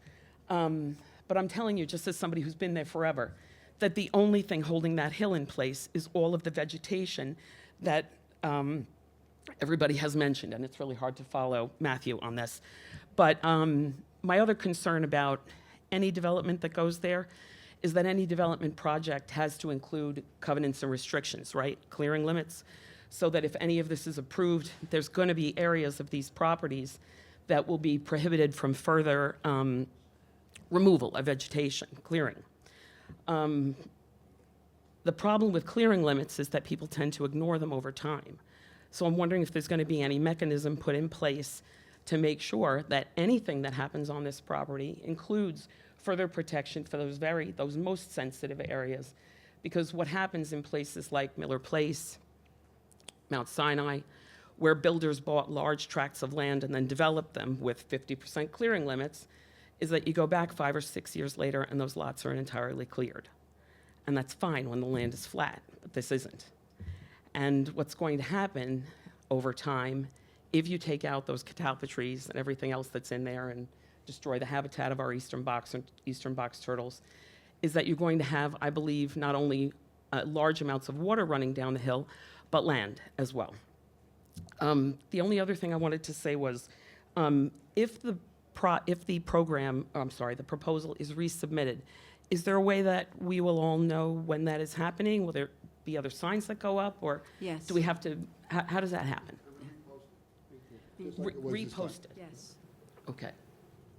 But I'm telling you, just as somebody who's been there forever, that the only thing holding that hill in place is all of the vegetation that everybody has mentioned, and it's really hard to follow Matthew on this. But my other concern about any development that goes there is that any development project has to include covenants and restrictions, right? Clearing limits, so that if any of this is approved, there's going to be areas of these properties that will be prohibited from further removal of vegetation, clearing. The problem with clearing limits is that people tend to ignore them over time. So I'm wondering if there's going to be any mechanism put in place to make sure that anything that happens on this property includes further protection for those most sensitive areas. Because what happens in places like Miller Place, Mount Sinai, where builders bought large tracts of land and then developed them with 50% clearing limits, is that you go back 5 or 6 years later and those lots are entirely cleared. And that's fine when the land is flat, but this isn't. And what's going to happen over time, if you take out those catalpa trees and everything else that's in there and destroy the habitat of our eastern box turtles, is that you're going to have, I believe, not only large amounts of water running down the hill, but land as well. The only other thing I wanted to say was, if the proposal is resubmitted, is there a way that we will all know when that is happening? Will there be other signs that go up, or Yes. do we have to? How does that happen? like it was this time. Repost it. Yes. Okay.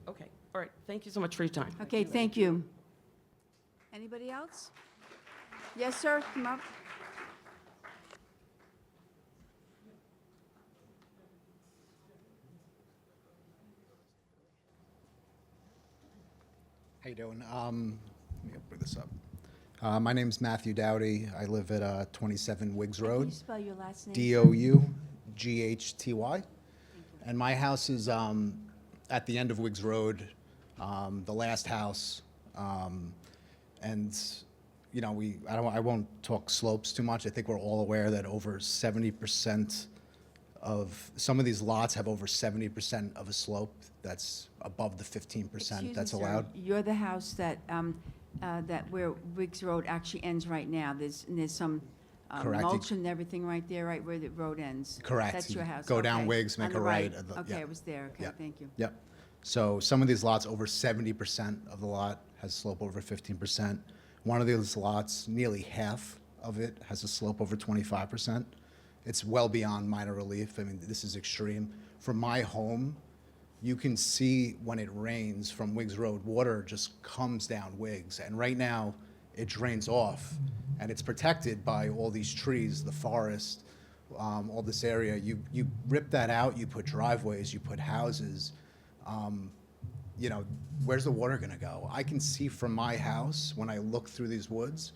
Okay. All right. Thank you so much for your time. Okay, thank you. Anybody else? Yes, sir, come up. How you doing? Let me bring this up. My name's Matthew Dowdy. I live at 27 Wiggs Can Road, you spell your last name? Doughty. And my house is at the end of Wiggs Road, the last house. And you know, I won't talk slopes too much. I think we're all aware that over 70% of some of these lots have over 70% of a slope that's above the 15% Excuse me, that's sir, allowed. You're the house that where Wiggs Road actually ends right now. There's some Correct. mulch and everything right there, right where the road ends. Correct. That's your house. Go down okay. Wiggs, make On a the right. Okay, Yeah. I was there. Okay, Yeah. thank you. Yep. So some of these lots, over 70% of the lot has slope over 15%. One of these lots, nearly half of it has a slope over 25%. It's well beyond minor relief. I mean, this is extreme. From my home, you can see when it rains from Wiggs Road, water just comes down Wiggs. And right now, it drains off and it's protected by all these trees, the forest, all this area. You rip that out, you put driveways, you put houses, you know, where's the water gonna go? I can see from my house, when I look through these woods,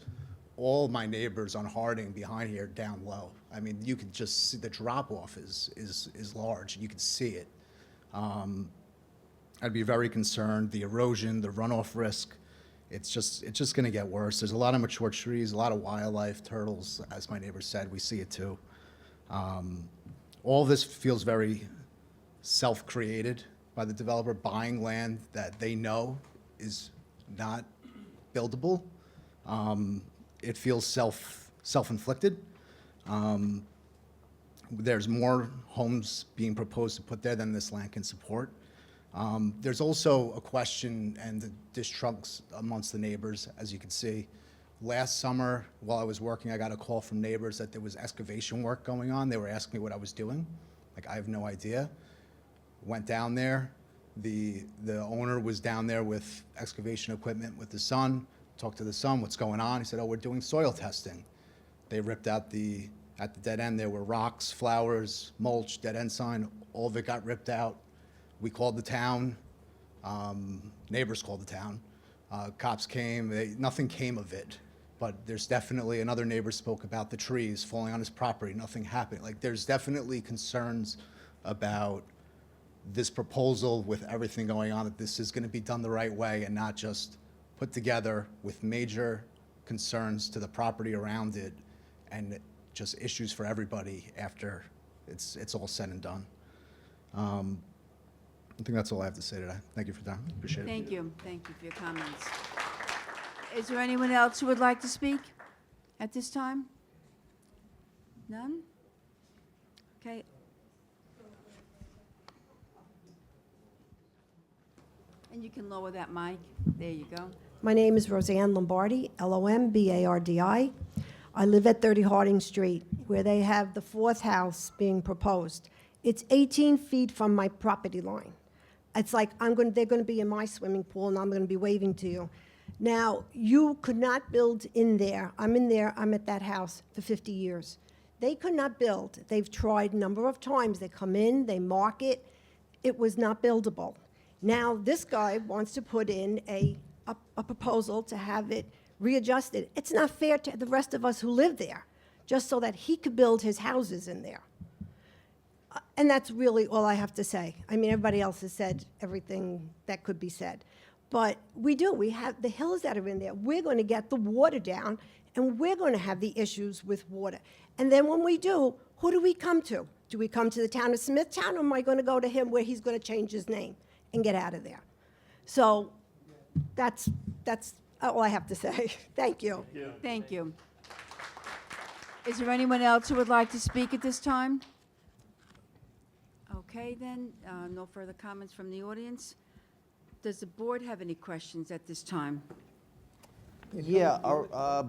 all my neighbors on Harding behind here down low. I mean, you could just see the drop-off is large, you can see it. I'd be very concerned, the erosion, the runoff risk, it's just gonna get worse. There's a lot of mature trees, a lot of wildlife, turtles, as my neighbor said, we see it too. All this feels very self-created by the developer, buying land that they know is not buildable. It feels self-inflicted. There's more homes being proposed to put there than this land can support. There's also a question and the distrust amongst the neighbors, as you can see. Last summer, while I was working, I got a call from neighbors that there was excavation work going on. They were asking me what I was doing. Like, I have no idea. Went down there. The owner was down there with excavation equipment with the son. Talked to the son, what's going on? He said, oh, we're doing soil testing. They ripped out at the dead end, there were rocks, flowers, mulch, dead end sign. All of it got ripped out. We called the town. Neighbors called the town. Cops came. Nothing came of it. But there's definitely, another neighbor spoke about the trees falling on his property. Nothing happened. Like, there's definitely concerns about this proposal with everything going on, that this is going to be done the right way and not just put together with major concerns to the property around it and just issues for everybody after it's all said and done. I think that's all I have to say today. Thank you for your time. Appreciate it. Thank you for your comments. Is there anyone else who would like to speak at this time? None? Okay. And you can lower that mic. There you go. My name is Roseanne Lombardi, Lombardi. I live at 30 Harding Street, where they have the fourth house being proposed. It's 18 feet from my property line. It's like they're going to be in my swimming pool, and I'm going to be waving to you. Now, you could not build in there. I'm in there. I'm at that house for 50 years. They could not build. They've tried a number of times. They come in, they mark it. It was not buildable. Now, this guy wants to put in a proposal to have it readjusted. It's not fair to the rest of us who live there, just so that he could build his houses in there. And that's really all I have to say. I mean, everybody else has said everything that could be said. But we have the hills that are in there. We're going to get the water down, and we're going to have the issues with water. And then when we do, who do we come to? Do we come to the town of Smithtown, or am I going to go to him where he's going to change his name and get out of there? So that's all I have to say. Thank you. Thank you. Is there anyone else who would like to speak at this time? Okay, then, no further comments from the audience. Does the board have any questions at this time? Yeah,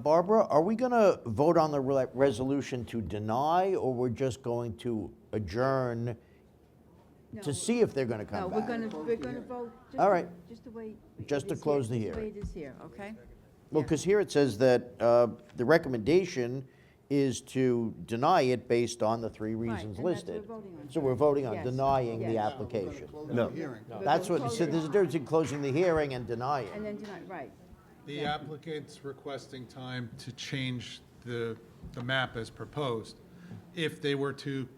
Barbara, are we going to vote on the resolution to deny, or we're just going to adjourn No. to see if they're going to come No, back? we're gonna vote. All right. Just the way. Just it to is close here, the just hearing. The way it is here, okay? Well, Yeah. because here it says that the recommendation is to deny it based on the three reasons and that's what listed. we're voting on. So we're voting on Yes, denying the yes. application. No. Hearing. That's what, so there's a difference in closing the hearing and denying. And then tonight, right. The applicant's requesting time to change the map as proposed. If they were to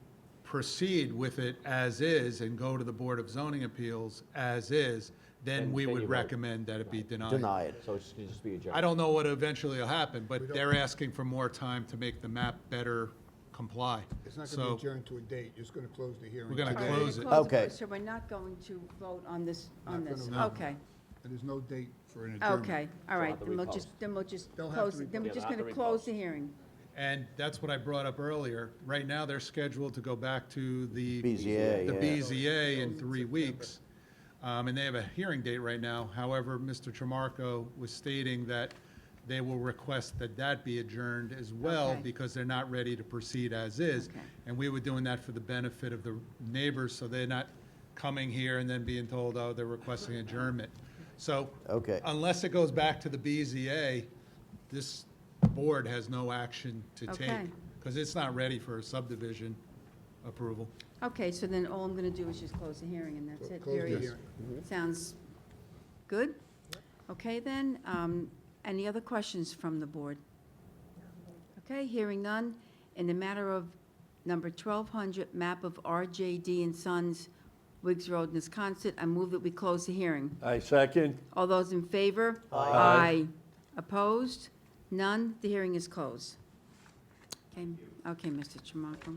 proceed with it as is and go to the Board of Zoning Appeals as is, then we would recommend that it be denied. Deny it. So it's just be adjourned. I don't know what eventually will happen, but they're asking for more time to make the map better comply. It's not going to So be adjourned to a date, just going to close the hearing. we're going to today. close it. Okay. So we're not going to vote on this, Not gonna vote. Okay, And there's no date for an adjournment. okay, all right, have to then we'll repost. just They'll have close, to then we're repost. just Yeah, they'll gonna have to close repost. the hearing. And that's what I brought up earlier. Right now, they're scheduled to go back to the BZA, the yeah. BZA in 3 weeks. And they have a hearing date right now. However, Mr. Tramarko was stating that they will request that that be adjourned as well Okay. because they're not ready to proceed as is. Okay. And we were doing that for the benefit of the neighbors, so they're not coming here and then being told, oh, they're requesting adjournment. So Okay. unless it goes back to the BZA, this board has no action to take, Okay. because it's not ready for a subdivision approval. Okay, so then all I'm going to do is just close the hearing, and that's it, Close the period. hearing. Sounds good? Okay, then, any other questions from the board? Okay, hearing none. In the matter of number 1200, map of RJD and Sons, Wiggs Road, Wisconsin, I move that we close the hearing. I second. All those in favor? Aye. Opposed? None? The hearing is closed. Okay, Mr. Tramarko.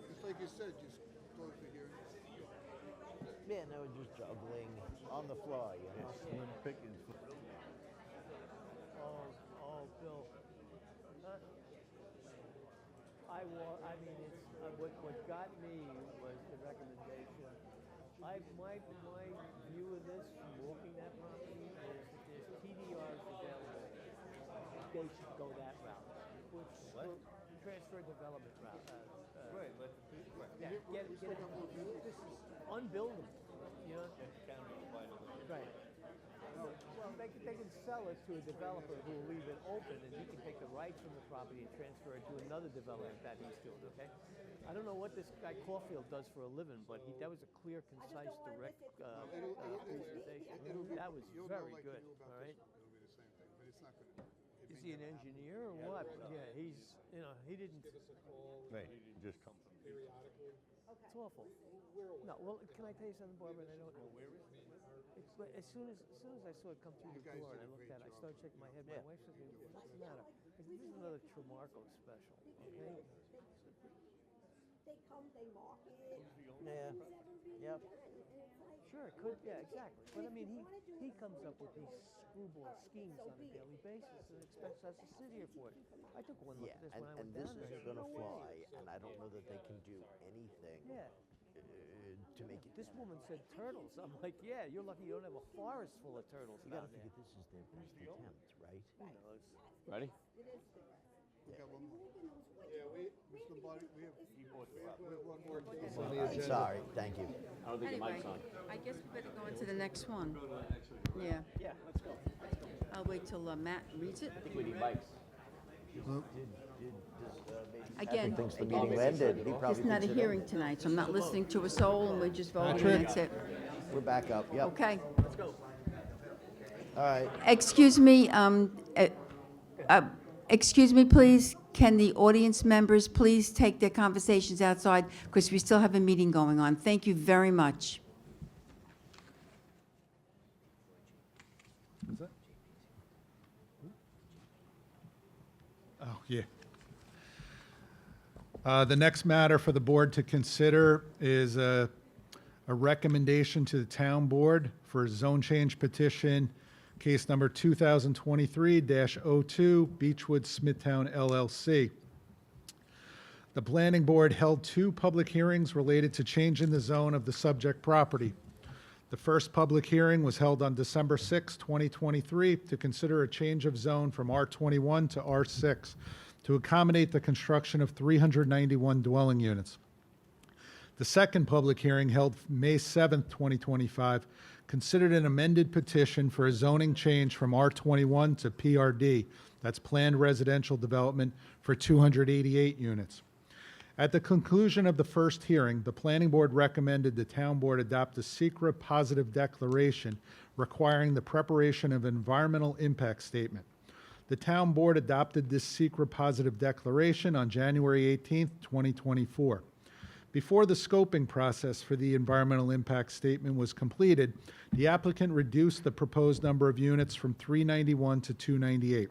Just like you said, just close the hearing. Yeah, no, just juggling on the fly, you know? Slim pickings. Oh, Bill. I mean, it's, what got me was the recommendation. My view of this, from walking that property, is that there's TDRs available. They should go that route. Transfer development route. Right, yeah, get it. This is unbuildable, you know? Right. Well, they can sell it to a developer who will leave it open, and he can take the rights from the property and transfer it to another development that he's doing, okay? I don't know what this guy Caulfield does for a living, but that was a clear, concise, direct presentation. That was very good, all right? It'll be the same thing, but it's not gonna. Is he an engineer or what? Yeah, he's, he didn't. Right, just come from. It's awful. No, well, can I tell you something, Barbara? And I don't know. But as soon as I saw it come through the door and I looked at it, I started shaking my head. My wife said, "What's the matter?" I said, "This is another Tramarko special, okay?" They come, they mark it. Yeah, yep. Sure, it could. Yeah, exactly. But I mean, he comes up with these screwball schemes on a daily basis and expects us to sit here for it. I took one look Yeah, at this when I and went this down there. is gonna No way. fly, and I don't know that they can do anything Yeah. to make it. This woman said turtles. I'm like, yeah, you're lucky you don't have a forest full of turtles You down gotta there. figure this is their best attempt, right? Who knows? Ready? We got one more. Yeah, Mr. Lombardi, we have one more case on the I'm agenda. sorry, thank you. Anyway, I guess we better go into the next one. Yeah. Yeah, let's go. I'll wait till Matt reads it. I think we need mics. Again, Thinks the meeting ended. He probably it's not a thinks it hearing ended. tonight, so I'm not listening to a soul, and we're just voting, and Patrick? that's it. We're back up, yep. Okay. All right. Excuse me, excuse me, please. Can the audience members please take their conversations outside, because we still have a meeting going on. Thank you very much. Is that? Oh, yeah. The next matter for the board to consider is a recommendation to the town board for a zone change petition, case number 2023-02, Beechwood Smithtown LLC. The planning board held 2 public hearings related to change in the zone of the subject property. The first public hearing was held on December 6, 2023, to consider a change of zone from R21 to R6 to accommodate the construction of 391 dwelling units. The second public hearing, held May 7, 2025, considered an amended petition for a zoning change from R21 to PRD, that's Planned Residential Development, for 288 units. At the conclusion of the first hearing, the planning board recommended the town board adopt a secret positive declaration requiring the preparation of an environmental impact statement. The town board adopted this secret positive declaration on January 18, 2024. Before the scoping process for the environmental impact statement was completed, the applicant reduced the proposed number of units from 391 to 298.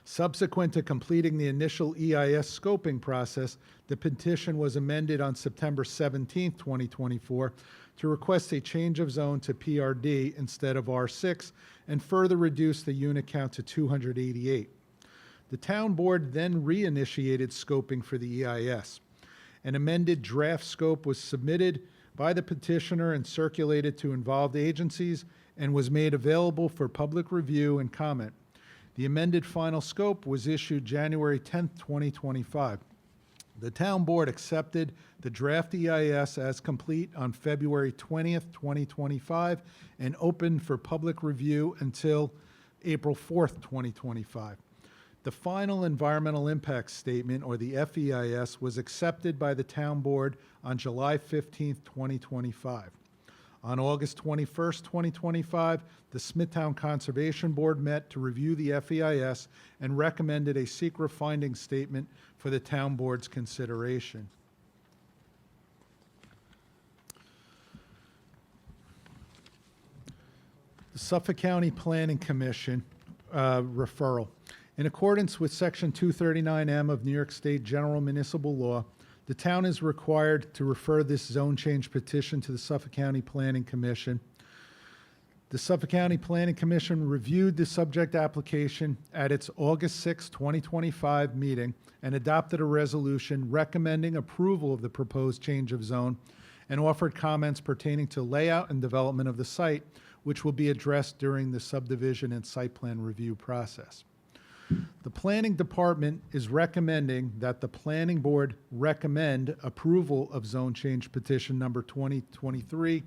Subsequent to completing the initial EIS scoping process, the petition was amended on September 17, 2024, to request a change of zone to PRD instead of R6 and further reduce the unit count to 288. The town board then reinitiated scoping for the EIS. An amended draft scope was submitted by the petitioner and circulated to involved agencies and was made available for public review and comment. The amended final scope was issued January 10th, 2025. The town board accepted the draft EIS as complete on February 20th, 2025, and opened for public review until April 4th, 2025. The final environmental impact statement, or the FEIS, was accepted by the town board on July 15th, 2025. On August 21st, 2025, the Smithtown Conservation Board met to review the FEIS and recommended a secret finding statement for the town board's consideration. The Suffolk County Planning Commission referral. In accordance with Section 239M of New York State General Municipal Law, the town is required to refer this zone change petition to the Suffolk County Planning Commission. The Suffolk County Planning Commission reviewed the subject application at its August 6, 2025 meeting and adopted a resolution recommending approval of the proposed change of zone and offered comments pertaining to layout and development of the site, which will be addressed during the subdivision and site plan review process. The Planning Department is recommending that the Planning Board recommend approval of zone change petition number 2023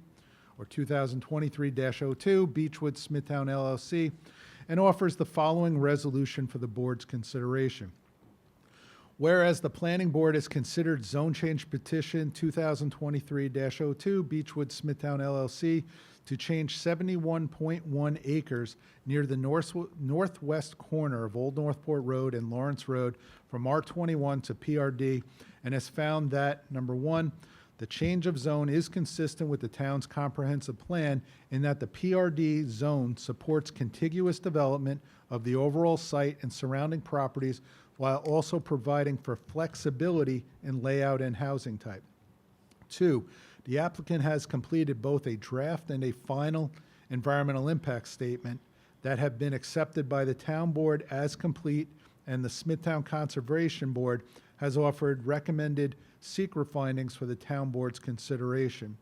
or 2023-02 Beechwood Smithtown LLC, and offers the following resolution for the board's consideration. Whereas the Planning Board has considered zone change petition 2023-02 Beechwood Smithtown LLC to change 71.1 acres near the northwest corner of Old Northport Road and Lawrence Road from R21 to PRD, and has found that, number one, the change of zone is consistent with the town's comprehensive plan in that the PRD zone supports contiguous development of the overall site and surrounding properties while also providing for flexibility in layout and housing type. Two, the applicant has completed both a draft and a final environmental impact statement that have been accepted by the town board as complete, and the Smithtown Conservation Board has offered recommended secret findings for the town board's consideration.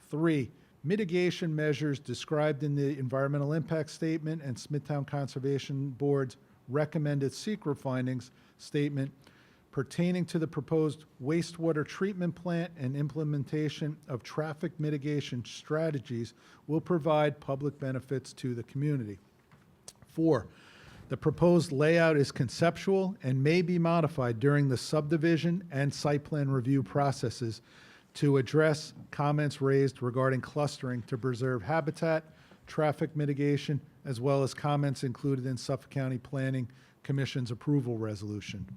Three, mitigation measures described in the environmental impact statement and Smithtown Conservation Board's recommended secret findings statement pertaining to the proposed wastewater treatment plant and implementation of traffic mitigation strategies will provide public benefits to the community. Four, the proposed layout is conceptual and may be modified during the subdivision and site plan review processes to address comments raised regarding clustering to preserve habitat, traffic mitigation, as well as comments included in Suffolk County Planning Commission's approval resolution.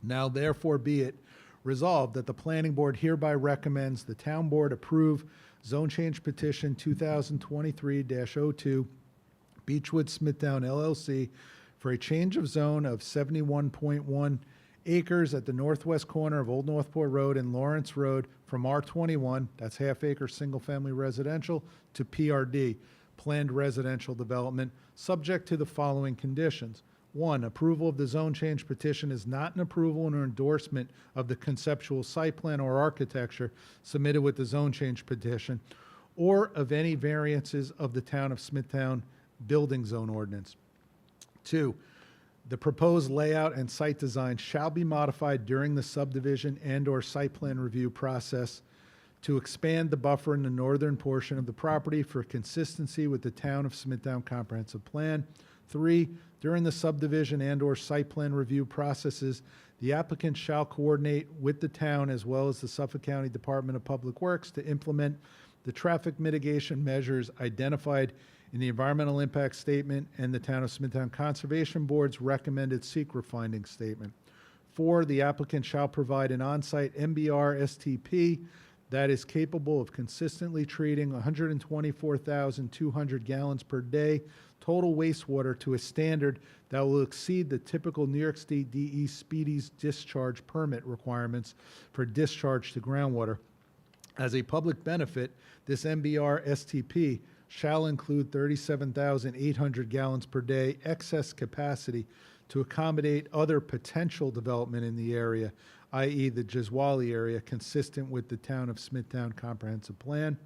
Now therefore be it resolved that the Planning Board hereby recommends the Town Board approve Zone Change Petition 2023-02 Beechwood Smithtown LLC for a change of zone of 71.1 acres at the northwest corner of Old Northport Road and Lawrence Road from R21, that's half-acre single-family residential, to PRD, planned residential development, subject to the following conditions. One, approval of the zone change petition is not an approval or endorsement of the conceptual site plan or architecture submitted with the zone change petition, or of any variances of the Town of Smithtown building zone ordinance. Two, the proposed layout and site design shall be modified during the subdivision and/or site plan review process to expand the buffer in the northern portion of the property for consistency with the Town of Smithtown Comprehensive Plan. Three, during the subdivision and/or site plan review processes, the applicant shall coordinate with the town as well as the Suffolk County Department of Public Works to implement the traffic mitigation measures identified in the environmental impact statement and the Town of Smithtown Conservation Board's recommended secret finding statement. Four, the applicant shall provide an on-site MBR STP that is capable of consistently treating 124,200 gallons per day total wastewater to a standard that will exceed the typical New York State DE Speedies discharge permit requirements for discharge to groundwater. As a public benefit, this MBR STP shall include 37,800 gallons per day excess capacity to accommodate other potential development in the area, i.e. the Jiswali area, consistent with the Town of Smithtown Comprehensive Plan.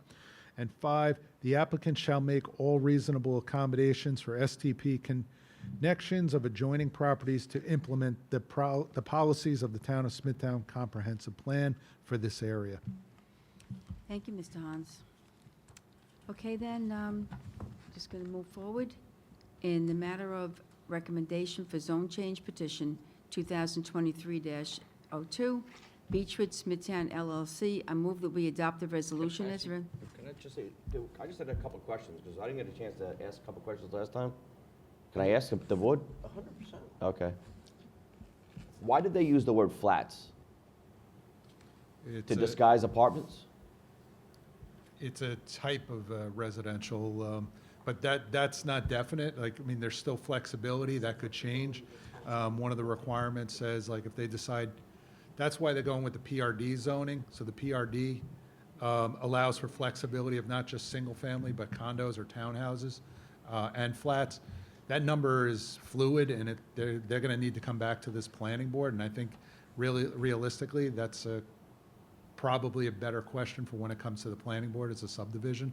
And 5, the applicant shall make all reasonable accommodations for STP connections of adjoining properties to implement the policies of the Town of Smithtown Comprehensive Plan for this area. Thank you, Mr. Hans. Okay, then, just going to move forward. In the matter of recommendation for zone change petition 2023-02, Beechwood Smithtown LLC, I move that we adopt the resolution as written. Can I just say, I just had a couple questions, because I didn't get a chance to ask a couple questions last time. Can I ask the board? 100%. Okay. Why did they use the word flats? It's To a- disguise apartments? It's a type of residential, but that's not definite. Like, I mean, there's still flexibility, that could change. One of the requirements says, like, if they decide, that's why they're going with the PRD zoning. So the PRD allows for flexibility of not just single-family, but condos or townhouses and flats. That number is fluid, and they're going to need to come back to this planning board. And I think really, realistically, that's probably a better question for when it comes to the planning board as a subdivision.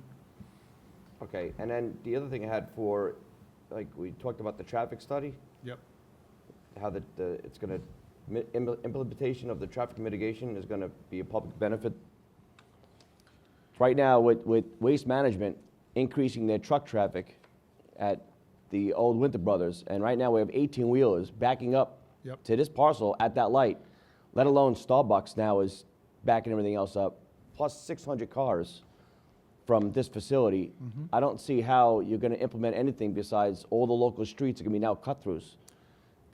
Okay, and then the other thing I had for, like, we talked about the traffic study, Yep. how it's going to, implementation of the traffic mitigation is going to be a public benefit. Right now, with Waste Management increasing their truck traffic at the old Winter Brothers, and right now we have 18-wheelers backing up Yep. to this parcel at that light, let alone Starbucks now is backing everything else up, plus 600 cars from this facility. I don't see how you're going to implement anything besides all the local streets are going to be now cut-throughs.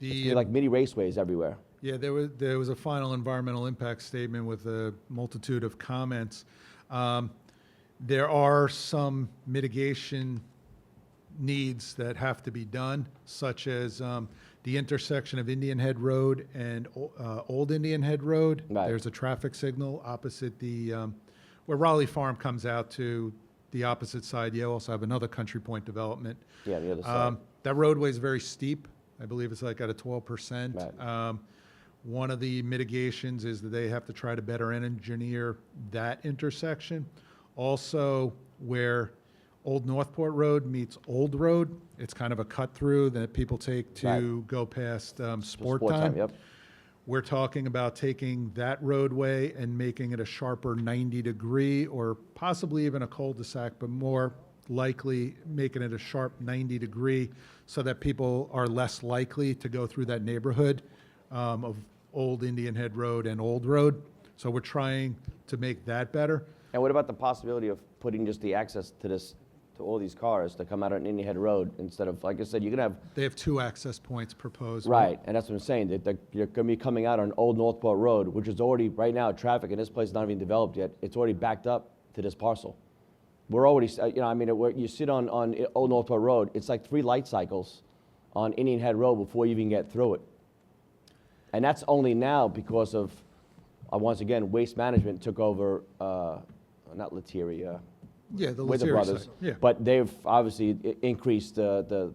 It's going to be like mini raceways everywhere. Yeah, there was a final environmental impact statement with a multitude of comments. There are some mitigation needs that have to be done, such as the intersection of Indian Head Road and Old Indian Head Road. Right. There's a traffic signal opposite the, where Raleigh Farm comes out to the opposite side. You also have another Country Point development. Yeah, the other side. That roadway is very steep. I believe it's like at a 12%. Right. One of the mitigations is that they have to try to better engineer that intersection. Also, where Old Northport Road meets Old Road, it's kind of a cut through that people take to Right. go past Sport Sport Time. Time, yep. We're talking about taking that roadway and making it a sharper 90-degree, or possibly even a cul-de-sac, but more likely making it a sharp 90-degree so that people are less likely to go through that neighborhood of Old Indian Head Road and Old Road. So we're trying to make that better. And what about the possibility of putting just the access to all these cars to come out on Indian Head Road instead of, like I said, you're going to have. They have 2 access points proposed. Right, and that's what I'm saying, that you're going to be coming out on Old Northport Road, which is already, right now, traffic in this place is not even developed yet. It's already backed up to this parcel. We're already, you sit on Old Northport Road, it's like 3 light cycles on Indian Head Road before you even get through it. And that's only now because of, once again, Waste Management took over, not Lettieri, Yeah, the with the Lettieri brothers. site, yeah. But they've obviously increased the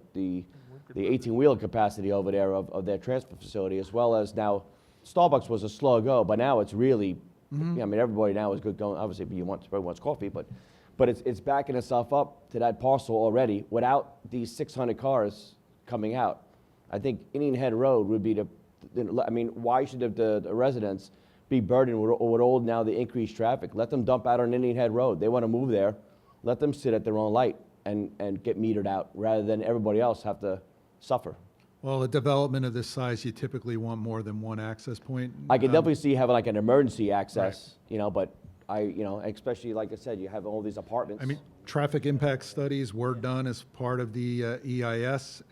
18-wheeler capacity over there of their transfer facility, as well as now, Starbucks was a slow go, but now it's really, I mean, everybody now is good going, obviously, everybody wants coffee, but it's backing itself up to that parcel already without these 600 cars coming out. I think Indian Head Road would be why should the residents be burdened with all now the increased traffic? Let them dump out on Indian Head Road. They want to move there. Let them sit at their own light and get metered out rather than everybody else have to suffer. Well, a development of this size, you typically want more than 1 access point. I can definitely see having like an emergency access, but especially like I said, you have all these apartments. I mean, traffic impact studies were done as part of the EIS.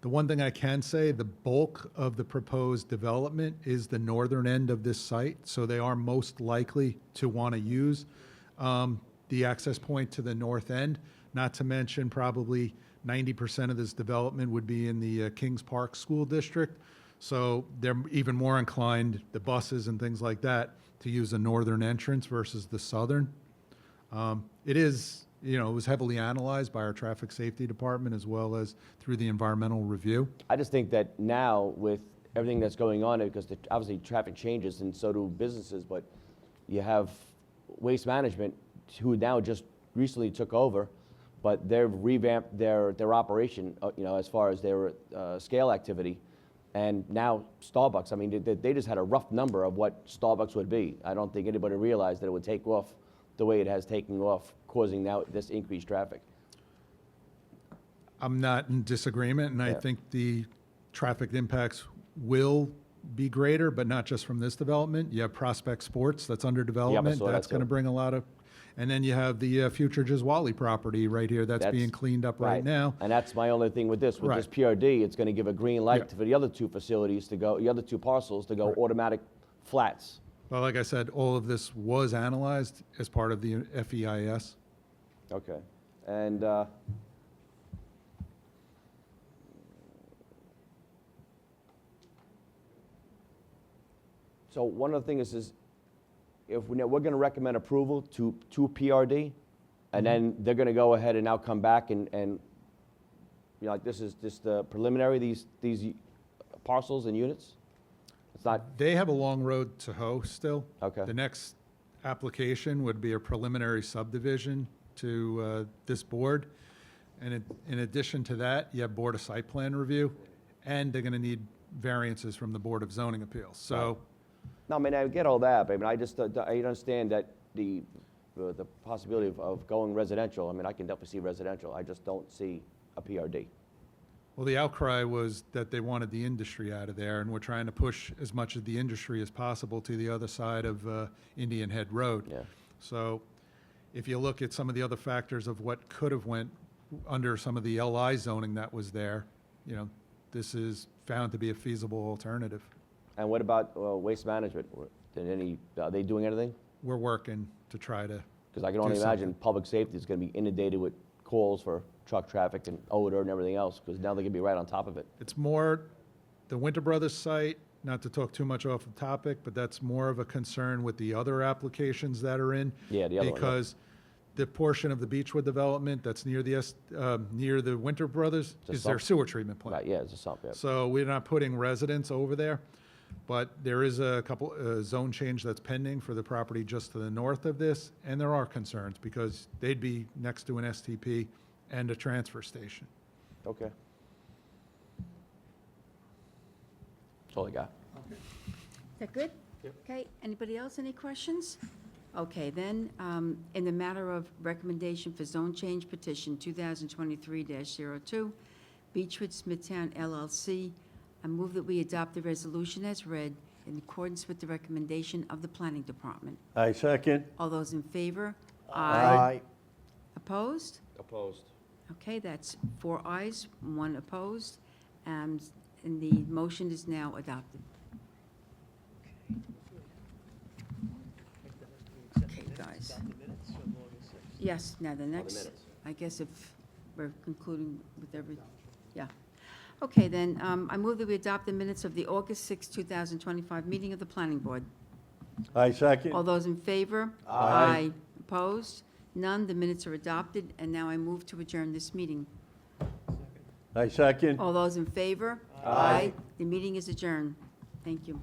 The one thing I can say, the bulk of the proposed development is the northern end of this site, so they are most likely to want to use the access point to the north end, not to mention probably 90% of this development would be in the Kings Park School District, so they're even more inclined, the buses and things like that, to use the northern entrance versus the southern. It is, it was heavily analyzed by our traffic safety department as well as through the environmental review. I just think that now with everything that's going on, because obviously traffic changes and so do businesses, but you have Waste Management, who now just recently took over, but they've revamped their operation, as far as their scale activity. And now Starbucks, I mean, they just had a rough number of what Starbucks would be. I don't think anybody realized that it would take off the way it has taken off, causing now this increased traffic. I'm not in disagreement, and I Yeah. think the traffic impacts will be greater, but not just from this development. You have Prospect Sports that's under development. saw that That's going to too. bring a lot of, and then you have the future Jiswali property right here that's being cleaned up right now. And that's my only thing with this. With this Right. PRD, it's going to give a green light Yeah. for the other two facilities to go, the other two parcels to go automatic flats. Well, like I said, all of this was analyzed as part of the FEIS. Okay. And so one of the things is if we're going to recommend approval to PRD, and then they're going to go ahead and now come back and like this is just the preliminary, these parcels and units? It's not, They have a long road to hoe still. Okay. The next application would be a preliminary subdivision to this board. And in addition to that, you have Board of Site Plan Review, and they're going to need variances from the Board of Zoning Appeals. So no, I mean, I get all that, but I mean, I just, I understand that the possibility of going residential, I mean, I can definitely see residential, I just don't see a PRD. well, the outcry was that they wanted the industry out of there, and we're trying to push as much of the industry as possible to the other side of Indian Head Road. Yeah. So if you look at some of the other factors of what could have went under some of the LI zoning that was there, this is found to be a feasible alternative. And what about Waste Management? Are they doing anything? We're working to try to, Because I can only Do imagine public safety is going to be inundated with calls for truck traffic and odor and everything else, because now they're going to be right on top of it. it's more the Winter Brothers site, not to talk too much off the topic, but that's more of a concern with the other applications that are in. Yeah, the other one, yeah. Because the portion of the Beechwood development that's near the near the Winter Brothers It's a is their sump. sewer treatment plant. Right, yeah, it's a sump, yeah. So we're not putting residents over there, but there is a couple, zone change that's pending for the property just to the north of this, and there are concerns because they'd be next to an STP and a transfer station. Okay. That's all I got. Is that good? Okay, anybody else, any questions? Okay, then, in the matter of recommendation for zone change petition 2023-02, Beechwood Smithtown LLC, I move that we adopt the resolution as read in accordance with the recommendation of the Planning Department. I second. All those in favor? Aye. Opposed? Opposed. Okay, that's 4 ayes, 1 opposed, and the motion is now adopted. Okay, guys. Yes, now the next, minutes. I guess if we're concluding with every, yeah. Okay, then, I move that we adopt the minutes of the August 6, 2025 meeting of the Planning Board. I second. All those in favor? Aye. Opposed? None, the minutes are adopted, and now I move to adjourn this meeting. I second. All those in favor? Aye. The meeting is adjourned. Thank you.